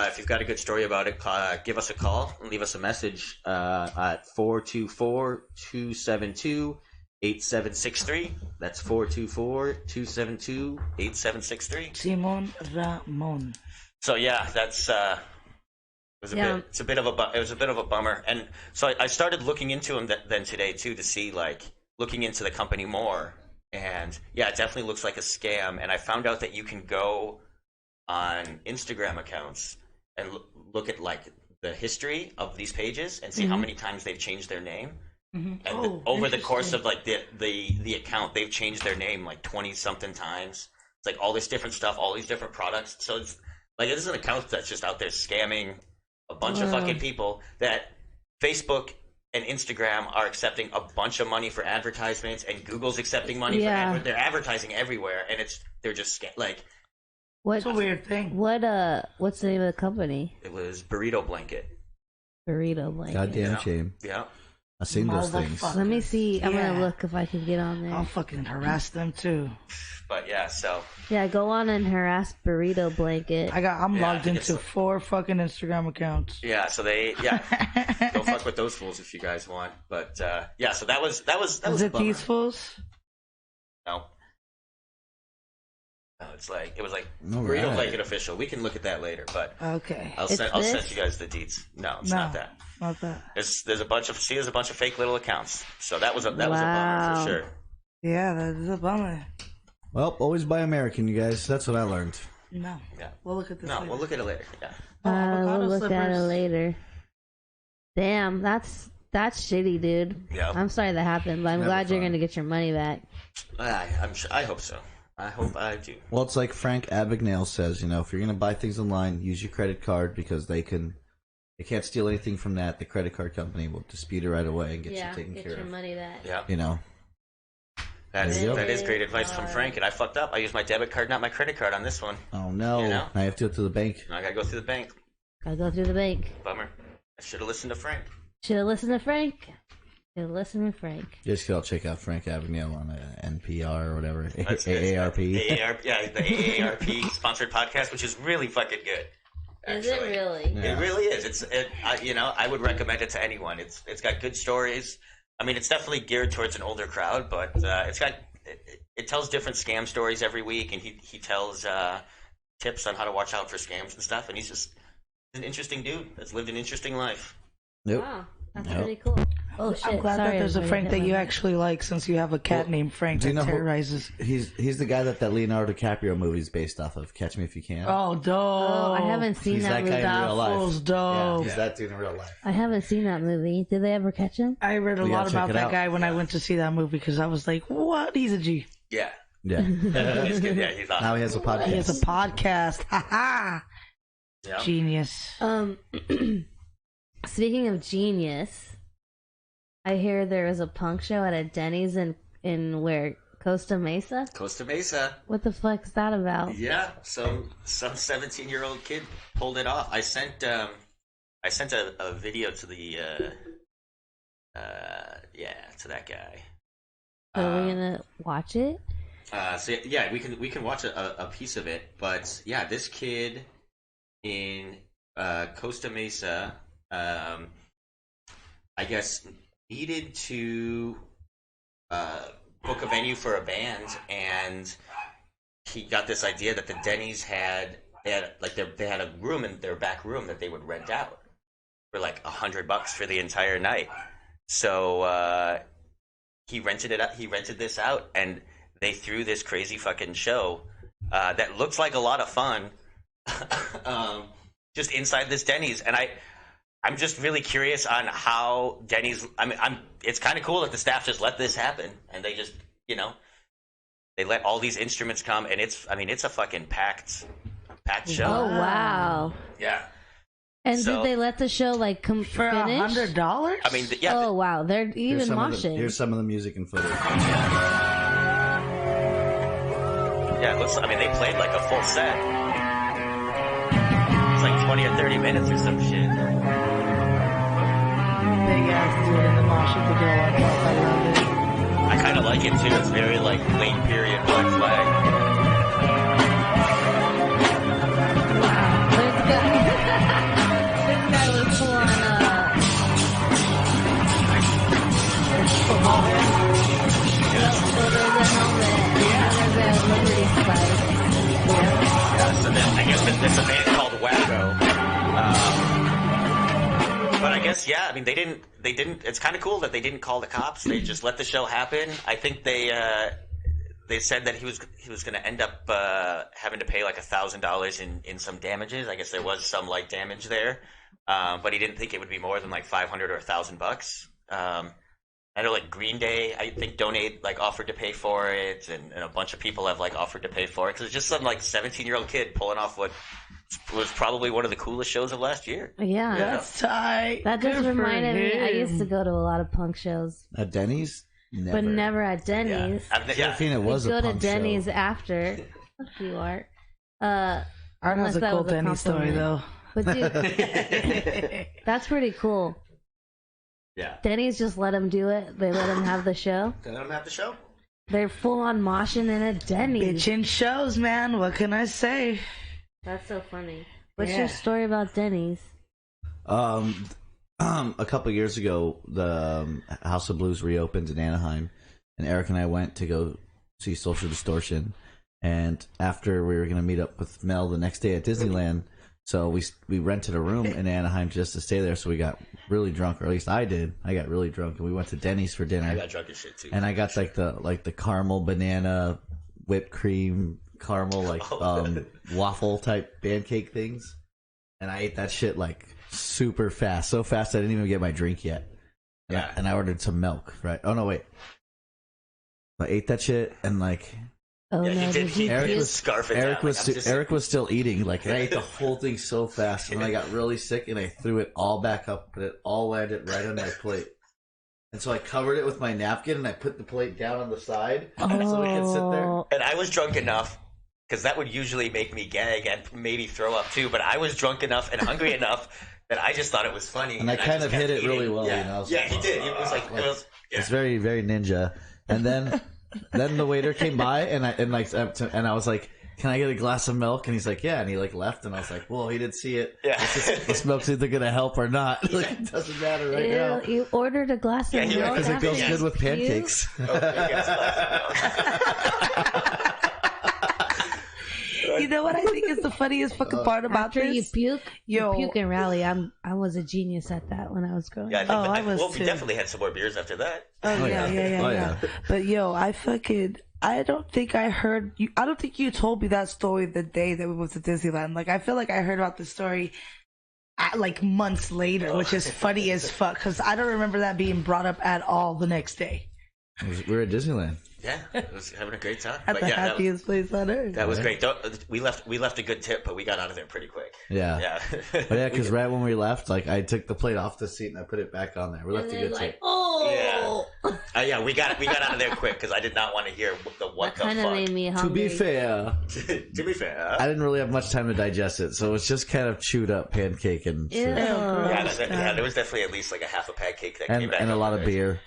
if you've got a good story about it, give us a call and leave us a message at 424-272-8763. That's 424-272-8763. Simon Ramon. So yeah, that's it was a bit of a bummer. And so I started looking into them then today too to see looking into the company more. And yeah, it definitely looks like a scam. And I found out that you can go on Instagram accounts and look at the history of these pages and see how many times they've changed their name. Mm-hmm. And over the course of the account, they've changed their name 20 something times. It's like all this different stuff, all these different products. So it's this is an account that's just out there scamming a bunch of fucking people. That Facebook and Instagram are accepting a bunch of money for advertisements, and Google's accepting money for they're advertising everywhere, and they're just What's a weird thing. What's the name of the company? It was Burrito Blanket. Burrito Blanket. Goddamn shame. Yeah. I've seen those things. Let me see. I'm gonna look if I can get on there. I'll fucking harass them too. But yeah, so go on and harass Burrito Blanket. I'm logged into 4 fucking Instagram accounts. Yeah, so go fuck with those fools if you guys want. But so that was Is it these fools? No. No, it was Burrito Blanket official. We can look at that later, but okay. I'll send you guys the deets. No, it's not that. Not that. There's a bunch of fake little accounts. So that was a bummer for sure. Yeah, that is a bummer. Well, always buy American, you guys. That's what I learned. No. Yeah. We'll look at this later. We'll look at it later. Yeah. We'll look at it later. Damn, that's shitty, dude. Yeah. I'm sorry that happened, but I'm glad you're gonna get your money back. I hope so. I hope I do. Well, it's like Frank Abagnale says, if you're going to buy things online, use your credit card because they can't steal anything from that. The credit card company will dispute it right away and get you taken care of. Get your money back. Yeah. That is great advice from Frank, and I fucked up. I used my debit card, not my credit card on this one. Oh, no. Now I have to go to the bank. I gotta go through the bank. Bummer. I should have listened to Frank. Just go check out Frank Abagnale on NPR or whatever. AARP. The AARP sponsored podcast, which is really fucking good. Actually. Is it really? Yeah. It really is. I would recommend it to anyone. It's got good stories. I mean, it's definitely geared towards an older crowd, but it tells different scam stories every week, and he tells tips on how to watch out for scams and stuff. And he's just an interesting dude that's lived an interesting life. Yep. Wow, that's pretty cool. Oh shit! I'm glad that there's a Frank that you actually like, since you have a cat named Frank that terrorizes. He's the guy that Leonardo DiCaprio movie is based off of. Catch Me If You Can. Oh, dope! Oh, I haven't seen that movie. Guy in real life. That dope. Yeah, he's that dude in real life. I haven't seen that movie. Did they ever catch him? I read a lot about that guy when I went to see that movie because I was like, "What? He's a G." Yeah. He's good. Yeah, he's awesome. Now he has a podcast. He has a podcast. Ha ha. Yeah. Genius. Speaking of genius, I hear there was a punk show at a Denny's in where? Costa Mesa? Costa Mesa. What the fuck's that about? Yeah, some 17-year-old kid pulled it off. I sent a video to to that guy. Are we gonna watch it? We can watch a piece of it, but yeah, this kid in Costa Mesa, I guess, needed to book a venue for a band, and he got this idea that the Denny's had a room in their back room that they would rent out for like $100 for the entire night. So he rented it out. He rented this out, and they threw this crazy fucking show that looks like a lot of fun, just inside this Denny's. And I'm just really curious on how Denny's. It's kind of cool that the staff just let this happen, and they just, they let all these instruments come, and it's a fucking packed show. Oh wow! Yeah. And did they let the show like come for finish? $100? I mean, yeah. Oh wow, they're even moshing. Here's some of the music and footage. Yeah, it looks. I mean, they played like a full set. It's like 20 or 30 minutes or some shit. Big ass dude in the mosh with the girl on top. I love it. I kind of like it too. It's very like late period Black Flag. Wow, this guy was full on football. So there's a helmet. Yeah, there's a Liberty spike. Yeah, so then I guess there's a band called Wacko. But I guess, yeah, I mean, they didn't, it's kind of cool that they didn't call the cops. They just let the show happen. I think they said that he was going to end up having to pay like $1,000 in some damages. I guess there was some like damage there. But he didn't think it would be more than like $500 or $1,000. I know like Green Day, I think offered to pay for it, and a bunch of people have like offered to pay for it, because it's just some like 17-year-old kid pulling off what was probably one of the coolest shows of last year. Yeah, that's tight. That just reminded me. I used to go to a lot a punk shows at Denny's, but never at Denny's. Yeah. It was go a to punk Denny's show. after. Fuck you, Art. Art has a cool Denny story though. But dude, that's pretty cool. Yeah. Denny's just let him do it. They let him have the show. They let him have the show. They're full on moshing in a Denny's. Bitchin' shows, man. What can I say? That's so funny. What's your story about Denny's? A couple years ago, the House of Blues reopened in Anaheim, and Eric and I went to go see Social Distortion. And after we were going to meet up with Mel the next day at Disneyland, so we rented a room in Anaheim just to stay there. So we got really drunk, or at least I did. I got really drunk, and we went to Denny's for dinner. I got drunk as shit too. And I got like the caramel banana whipped cream caramel waffle type pancake things, and I ate that shit like super fast, so fast I didn't even get my drink yet. And I ordered some milk. Right? Oh no, wait. I ate that shit and like. Oh yeah, no! Eric was still eating. Like, and I ate the whole thing so fast, and I got really sick, and I threw it all back up, but it all landed right on my plate. And so I covered it with my napkin, and I put the plate down on the side so we could sit there. And I was drunk enough, because that would usually make me gag and maybe throw up too. But I was drunk enough and hungry enough that I just thought it was funny, and I kind of hit it really well. Yeah, he did. It was like it was. Yeah. It's very, very ninja. And then. Then the waiter came by and I was like, "Can I get a glass of milk?" And he's like, "Yeah." And he like left, and I was like, "Well, he did see it. Yeah, this milk's either gonna help or not. Like, it doesn't matter right now." You ordered a glass of milk because it goes good with pancakes. You know what I think is the funniest fucking part about after this? You puke and rally. I was a genius at that when I was growing up. Yeah, I was well, too. we definitely had some more beers after that. Oh yeah. But I don't think I heard you. I don't think you told me that story the day that we went to Disneyland. Like, I feel like I heard about the story like months later, which is funny as fuck, because I don't remember that being brought up at all the next day. We were at Disneyland. Yeah, it was having a great time. At the happiest place on earth. That was great. We left a good tip, but we got out of there pretty quick. Yeah. But yeah, because right when we left, like, I took the plate off the seat and I put it back on there. We left a good tip. Yeah, we got out of there quick because I did not want to hear what the fuck. Kind of made me hungry. To be fair, I didn't really have much time to digest it, so it's just kind of chewed up pancake and shit. There was definitely at least like a half a pancake that came back. And a lot of beer.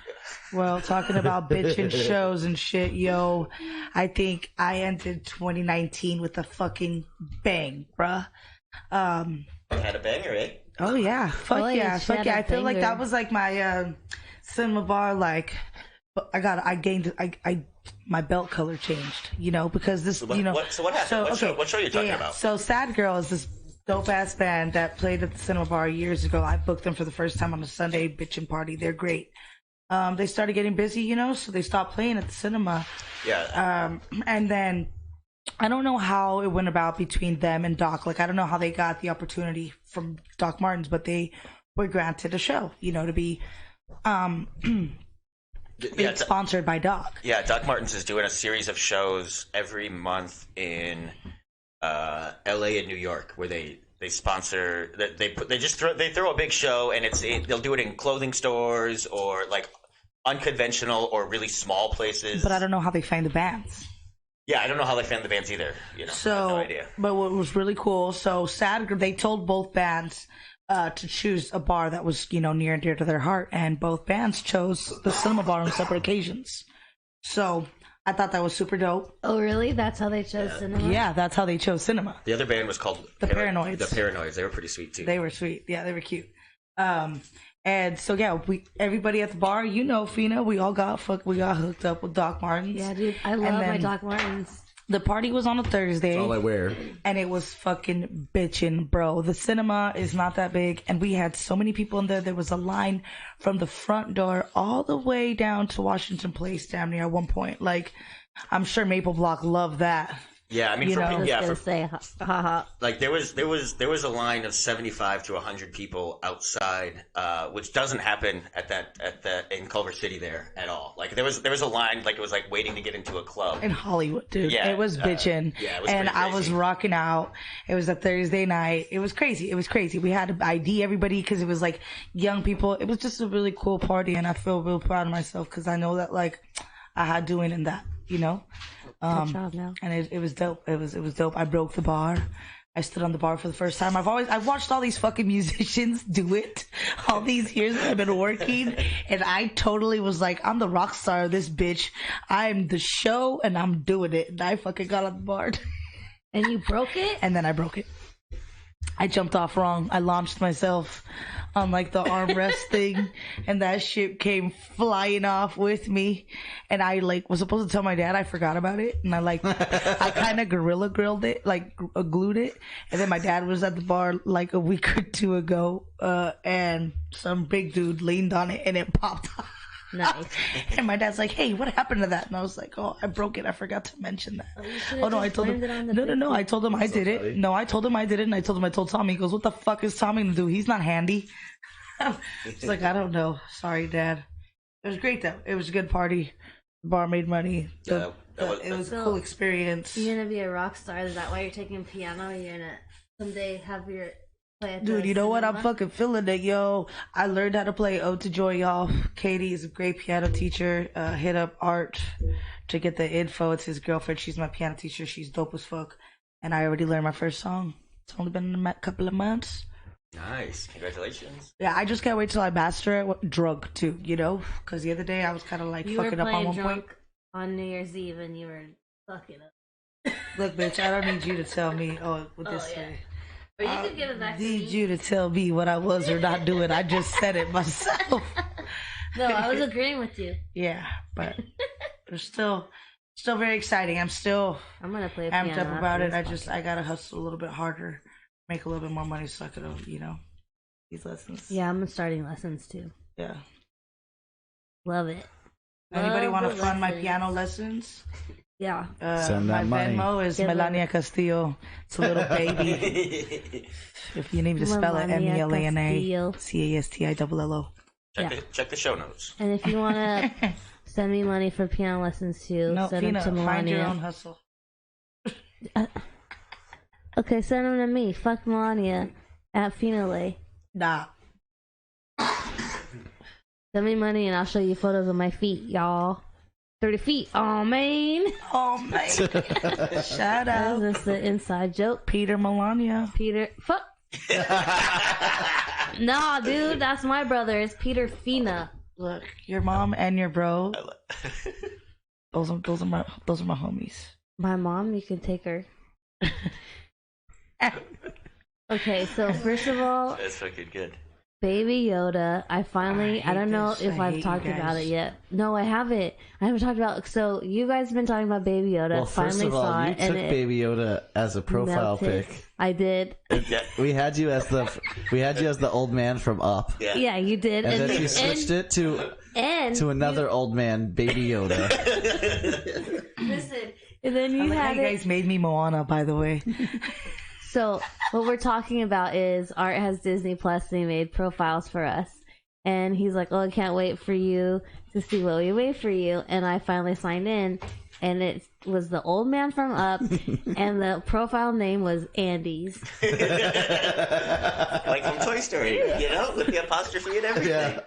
Well, talking about bitchin' shows and shit, yo, I think I ended 2019 with a fucking bang, bruh. Had a banger, eh? Oh yeah, fuck yeah. I feel like that was like my cinema bar. Like, I gained my belt color changed, because this, So what happened? What show are you talking about? So Sad Girl is this dope ass band that played at the cinema bar years ago. I booked them for the first time on a Sunday bitchin' party. They're great. They started getting busy, so they stopped playing at the cinema. Yeah. And then I don't know how it went about between them and Doc. Like, I don't know how they got the opportunity from Doc Martens, but they were granted a show, to be sponsored by Doc. Yeah, Doc Martens is doing a series of shows every month in LA and New York where they sponsor, they throw a big show, and they'll do it in clothing stores or like unconventional or really small places. But I don't know how they find the bands. Yeah, I don't know how they found the bands either. So, I have no idea. But what was really cool, so they told both bands to choose a bar that was, near and dear to their heart, and both bands chose the cinema bar on separate occasions. So I thought that was super dope. Oh, really? That's how they chose cinema? Yeah, that's how they chose cinema. The other band was called The Paranoids. The Paranoids. They were pretty sweet too. They were sweet. Yeah, they were cute. And so yeah, everybody at the bar, Fina, we got hooked up with Doc Martens. Yeah, dude, I love my Doc Martens. The party was on a Thursday. That's all I wear. And it was fucking bitchin', bro. The cinema is not that big, and we had so many people in there. There was a line from the front door all the way down to Washington Place, damn near at one point. Like, I'm sure Maple Block loved that. Yeah, I mean, like there was a line of 75 to 100 people outside, which doesn't happen in Culver City there at all. Like there was a line, like it was like waiting to get into a club in Hollywood, dude. Yeah, it was bitching. Yeah, it was and I was rocking out. It was a Thursday night. It was crazy. We had to ID everybody because it was like young people. It was just a really cool party, and I feel real proud of myself because I know that like I had doing in that, Good job now. And it was dope. It was dope. I broke the bar. I stood on the bar for the first time. I've watched all these fucking musicians do it all these years that I've been working, and I totally was like, I'm the rock star of this bitch. I'm the show, and I'm doing it. And I fucking got on the bar. And you broke it? And then I broke it. I jumped off wrong. I launched myself on like the armrest thing, and that shit came flying off with me. And I like was supposed to tell my dad. I forgot about it, and I kind of gorilla grilled it, like glued it. And then my dad was at the bar like a week or two ago, and some big dude leaned on it, and it popped off. Nice. And my dad's like, "Hey, what happened to that?" And I was like, "Oh, I broke it. I forgot to mention that." Oh no, I told him. No. I told him I did it. No, I told him I did it, and I told Tommy. He goes, "What the fuck is Tommy gonna do? He's not handy." It's like, I don't know. Sorry, Dad. It was great though. It was a good party. The bar made money. It was a cool experience. You're gonna be a rock star. Is that why you're taking piano? You're gonna someday have your play at Dude, you know what? I'm fucking feeling it, yo. I learned how to play Ode to Joy, y'all. Katie is a great piano teacher. Hit up Art to get the info. It's his girlfriend. She's my piano teacher. She's dope as fuck. And I already learned my first song. It's only been a couple of months. Nice. Congratulations. Yeah, I just can't wait till I master it. Drunk, too, Because the other day I was kind of like fucking up on one point. On New Year's Eve and you were fucking up. Look, bitch, I don't need you to tell me, this way. Or you could give it back to me. I need you to tell me what I was or not doing. I just said it myself. No, I was agreeing with you. Yeah, but it's still very exciting. I'm gonna play amped up about it. I gotta hustle a little bit harder, make a little bit more money so I could, these lessons. Yeah, I'm starting lessons too. Yeah. Love it. Anybody want to fund my piano lessons? Yeah. My Venmo is Melania Castillo. It's a little baby. If you need me to spell it, MELANA CASTILLO. Check the show notes. And if you want to send me money for piano lessons too, send them to Melania. Find your own hustle. Okay, send them to me. Fuck Melania at Finale. Nah. Send me money and I'll show you photos of my feet, y'all. 30 feet. Oh, man. Oh, man. Shout out. That's just the inside joke. Peter Melania. Peter. Fuck. Nah, dude. That's my brother. It's Peter Fina. Look, your mom and your bro. Those are my homies. My mom, you can take her. Okay, so first of all, That's fucking good. Baby Yoda, I don't know if I've talked about it yet. No, I haven't. I haven't talked about. So you guys have been talking about Baby Yoda. Well, first of all, you took Baby Yoda as a profile pic. I did. We had you as the old man from Up. Yeah, you did. And then you switched it to another old man, Baby Yoda. Listen, and then you how you guys made me Moana, by the way. So what we're talking about is Art has Disney Plus and he made profiles for us. And he's like, oh, I can't wait for you to see what we wait for you. And I finally signed in and it was the old man from Up and the profile name was Andy's. Like from Toy Story, with the apostrophe and everything. Yeah.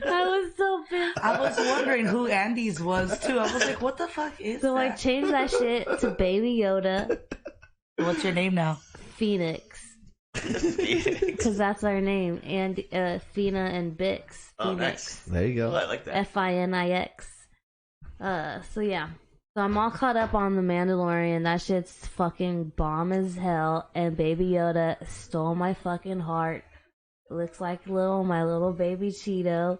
I was so pissed. I was wondering who Andy's was too. I was like, what the fuck is that? So I changed that shit to Baby Yoda. What's your name now? Phoenix. Because that's our name. And Fina and Bix. Oh, Phoenix. nice. There you go. Oh, I like that. Finix. So yeah. So I'm all caught up on The Mandalorian. That shit's fucking bomb as hell. And Baby Yoda stole my fucking heart. Looks like my little baby Cheeto.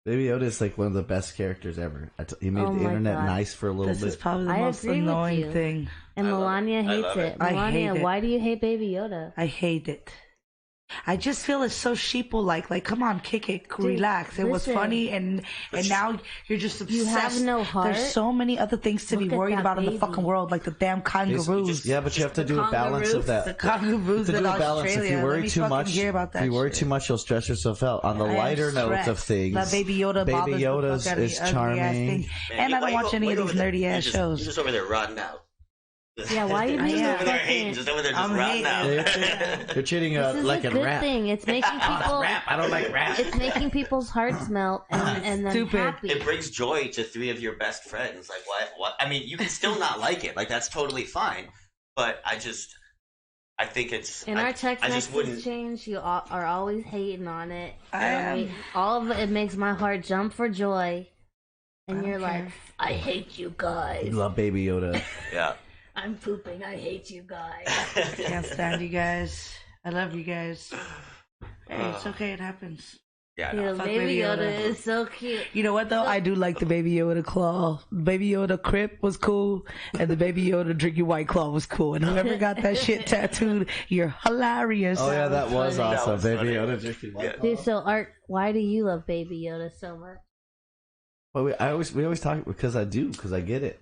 Baby Yoda is like one of the best characters ever. He made the internet nice for a little bit. This is probably the most annoying thing. And Melania hates it. Melania, why do you hate Baby Yoda? I hate it. I just feel it's so sheeple-like. Like, come on, kick it, relax. It was funny, and now you're just obsessed. You have no heart. There's so many other things to be worried about in the fucking world, like the damn kangaroos. But you have to do a balance of that. The kangaroos in Australia. If you worry too much, you'll stress yourself out. On the lighter note of things, that Baby Yoda is charming. And I don't watch any of these nerdy ass shows. You're just over there rotting out. Yeah, why are you being over there hating? Just over there just rotting out. You're cheating like a rap. Thing. It's making people. Rap. I don't like rap. It's making people's hearts melt and then happy. It brings joy to 3 of your best friends. Like what? I mean, you can still not like it. Like that's totally fine. But I think it's. In our text message change, you are always hating on it. All of it makes my heart jump for joy. And you're like, I hate you guys. You love Baby Yoda. Yeah. I'm pooping. I hate you guys. Can't stand you guys. I love you guys. Hey, it's okay. It happens. Yeah, no. Baby Yoda is so cute. You know what though? I do like the Baby Yoda claw. Baby Yoda Crip was cool, and the Baby Yoda drinking White Claw was cool. And whoever got that shit tattooed, you're hilarious. Oh yeah, that was awesome. Baby Yoda drinking White Claw. Dude, so Art, why do you love Baby Yoda so much? Well, we always talk because I get it.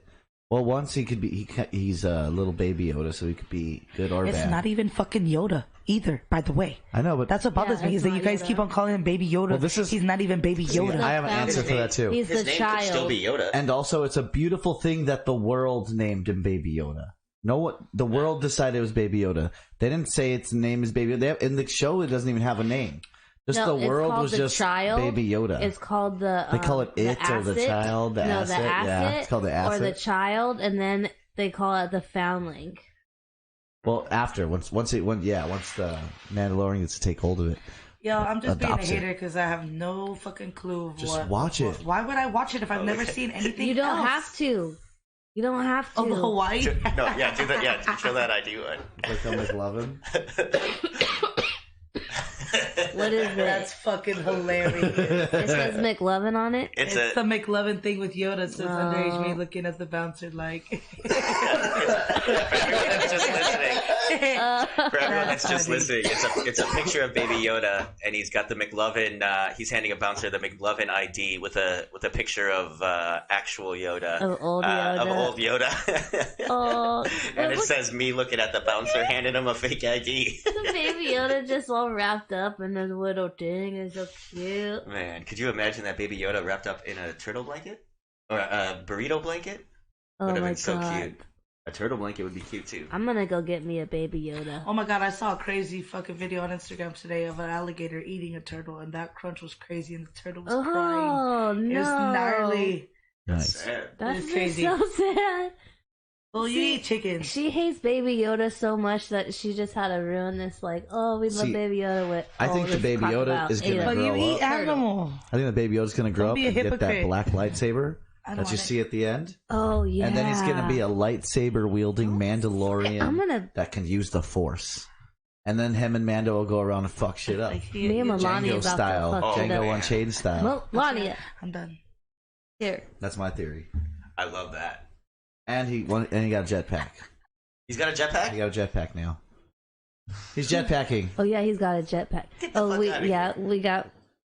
Well, once he's a little Baby Yoda, so he could be good or bad. It's not even fucking Yoda either, by the way. I know, but that's what bothers me is that you guys keep on calling him Baby Yoda. Well, he's not even Baby Yoda. I have an answer for that too. He's the child. Could still be Yoda. And also, it's a beautiful thing that the world named him Baby Yoda. The world decided it was Baby Yoda. They didn't say its name is Baby Yoda. In the show, it doesn't even have a name. The world was just Baby Yoda. It's called the. They call it or the child. The asset. Yeah, it's called the asset. Or the child, and then they call it the foundling. Well, after once the Mandalorian gets to take hold of it. Yo, I'm just being a hater because I have no fucking clue of just watch it. Why would I watch it if I've never seen anything? You don't have to. You don't have to. Oh, the Hawaii? No, yeah, do that. Yeah, show that ID one. Like I'm McLovin. What is it? That's fucking hilarious. It says McLovin on it. It's the McLovin thing with Yoda. So it's underage me looking at the bouncer like. For everyone that's just listening, it's a picture of Baby Yoda, and he's got the McLovin. He's handing a bouncer the McLovin ID with a picture of actual Yoda, of old Yoda. Oh, and it says me looking at the bouncer, handing him a fake ID. The Baby Yoda just all wrapped up in a little thing. It's so cute. Man, could you imagine that Baby Yoda wrapped up in a turtle blanket or a burrito blanket? Would have been so cute. A turtle blanket would be cute too. I'm gonna go get me a Baby Yoda. Oh my god, I saw a crazy fucking video on Instagram today of an alligator eating a turtle, and that crunch was crazy, and the turtle was crying. Oh no! It was gnarly. Nice. That's crazy. So sad. Well, you eat chicken. She hates Baby Yoda so much that she just had to ruin this. Like, we love Baby Yoda with. I think the Baby Yoda is gonna grow up. But you eat animal. I think the Baby Yoda is gonna grow up and get that black lightsaber that you see at the end. Oh yeah. And then he's gonna be a lightsaber wielding Mandalorian that can use the Force. And then him and Mando will go around and fuck shit up. Me and Melania Django style. Django Unchained style. Melania. I'm done. Here. That's my theory. I love that. And he got a jetpack. He's got a jetpack? He got a jetpack now. He's jetpacking. Oh yeah, he's got a jetpack.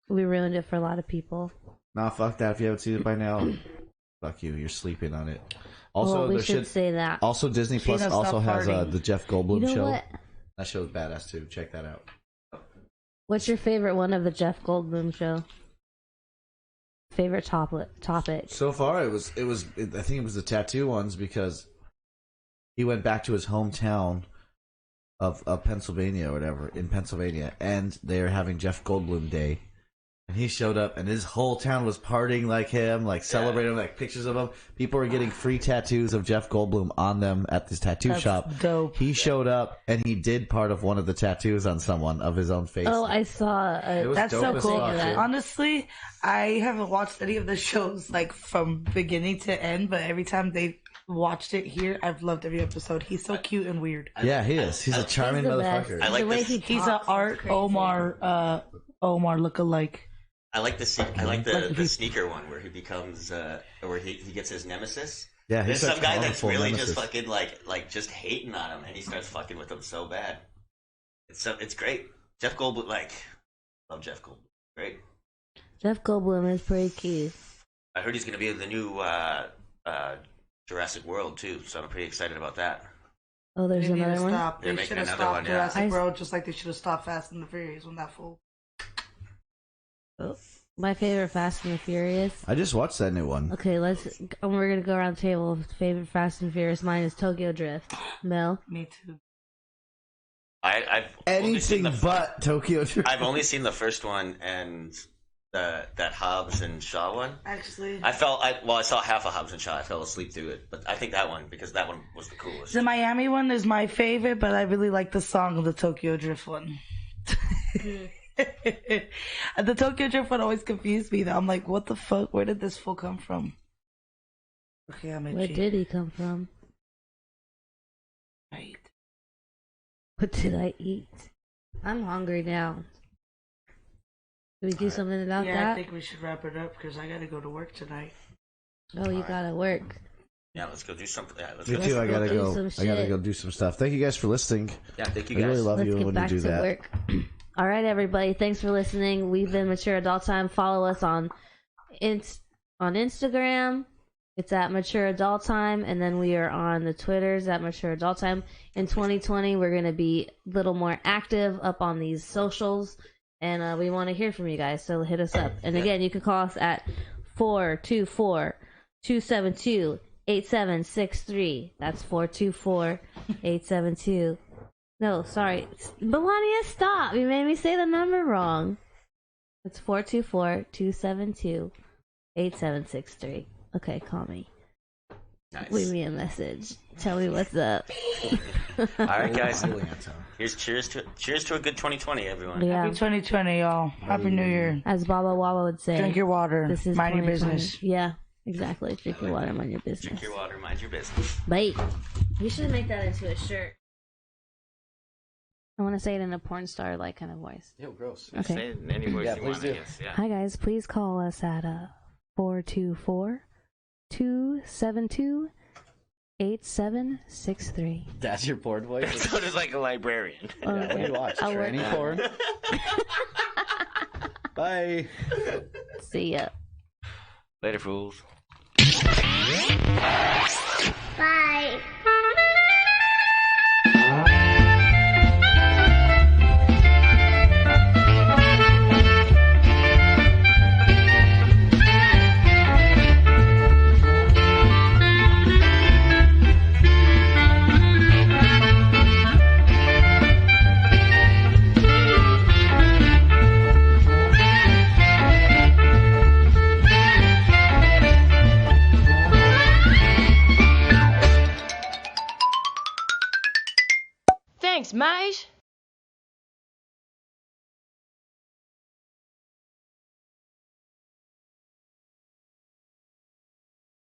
We ruined it for a lot of people. Nah, fuck that. If you haven't seen it by now, fuck you. You're sleeping on it. Also, we should say that. Also, Disney Plus also has the Jeff Goldblum show. What? That show's badass too. Check that out. What's your favorite one of the Jeff Goldblum show? Favorite topic? So far, I think it was the tattoo ones because he went back to his hometown of Pennsylvania or whatever, in Pennsylvania, and they are having Jeff Goldblum Day. And he showed up, and his whole town was partying like him, like celebrating, like pictures of him. People were getting free tattoos of Jeff Goldblum on them at this tattoo shop. Dope. He showed up, and he did part of one of the tattoos on someone of his own face. Oh, I saw. That's so cool. Fuck, honestly, I haven't watched any of the shows like from beginning to end, but every time they watched it here, I've loved every episode. He's so cute and weird. Yeah, he is. He's a charming motherfucker. I like the way this. He's an Art Omar lookalike. I like the sneaker one where he becomes where he gets his nemesis. Yeah, there's some guy that's really nemesis. just fucking like just hating on him, and he starts fucking with him so bad. It's great. Jeff Goldblum, love Jeff Goldblum. Great. Jeff Goldblum is pretty cute. I heard he's going to be in the new Jurassic World too, so I'm pretty excited about that. Oh, there's another one. They're They making should have another stopped one. Jurassic World just like they should have stopped Fast and the Furious when that fool. My favorite Fast and the Furious. I just watched that new one. Okay, we're gonna go around the table. Favorite Fast and Furious. Mine is Tokyo Drift. Mel. Me too. I've Anything but Tokyo Drift. I've only seen the first one and that Hobbs and Shaw one. Actually, I saw half of Hobbs and Shaw. I fell asleep through it, but I think that one because that one was the coolest. the Miami one is my favorite, but I really like the song of the Tokyo Drift one. The Tokyo Drift one always confused me though. I'm like, what the fuck? Where did this fool come from? Okay, Where did he come from? Right. What did I eat? I'm hungry now. Can we do something about that? Yeah, I think we should wrap it up because I gotta go to work tonight. Oh, you gotta work. Yeah, let's go do something. Yeah, Me too. I gotta go. I gotta go do some stuff. Thank you guys for listening. Yeah, thank you I guys. really love Let's you get when back you do to that. work. All right, everybody. Thanks for listening. We've been Mature Adult Time. Follow us on Instagram. It's at Mature Adult Time, and then we are on the Twitters at Mature Adult Time. In 2020, we're gonna be a little more active up on these socials, and we want to hear from you guys. So hit us up. And again, you can call us at 424-272-8763. That's 424-872. No, sorry. Melania, stop. You made me say the number wrong. It's 424-272-8763. Okay, call me. Nice. Leave me a message. Tell me what's up. All right, guys. Here's cheers to a good 2020, everyone. Yeah. Happy 2020, y'all. Happy New Year. As Baba Wawa would say. Drink your water. This is mind your 2020. business. Yeah, exactly. Drink your water, mind your business. Drink your water, mind your business. Bye. We should make that into a shirt. I want to say it in a porn star like kind of voice. Ew, gross. Okay. Say it in any voice you want, I guess. Yeah. Hi guys, please call us at 424-272-8763. That's your porn voice? So it's like a librarian. Yeah, what do you watch? Tranny porn? Bye. See ya. Later, fools. Bye. Thanks, mate.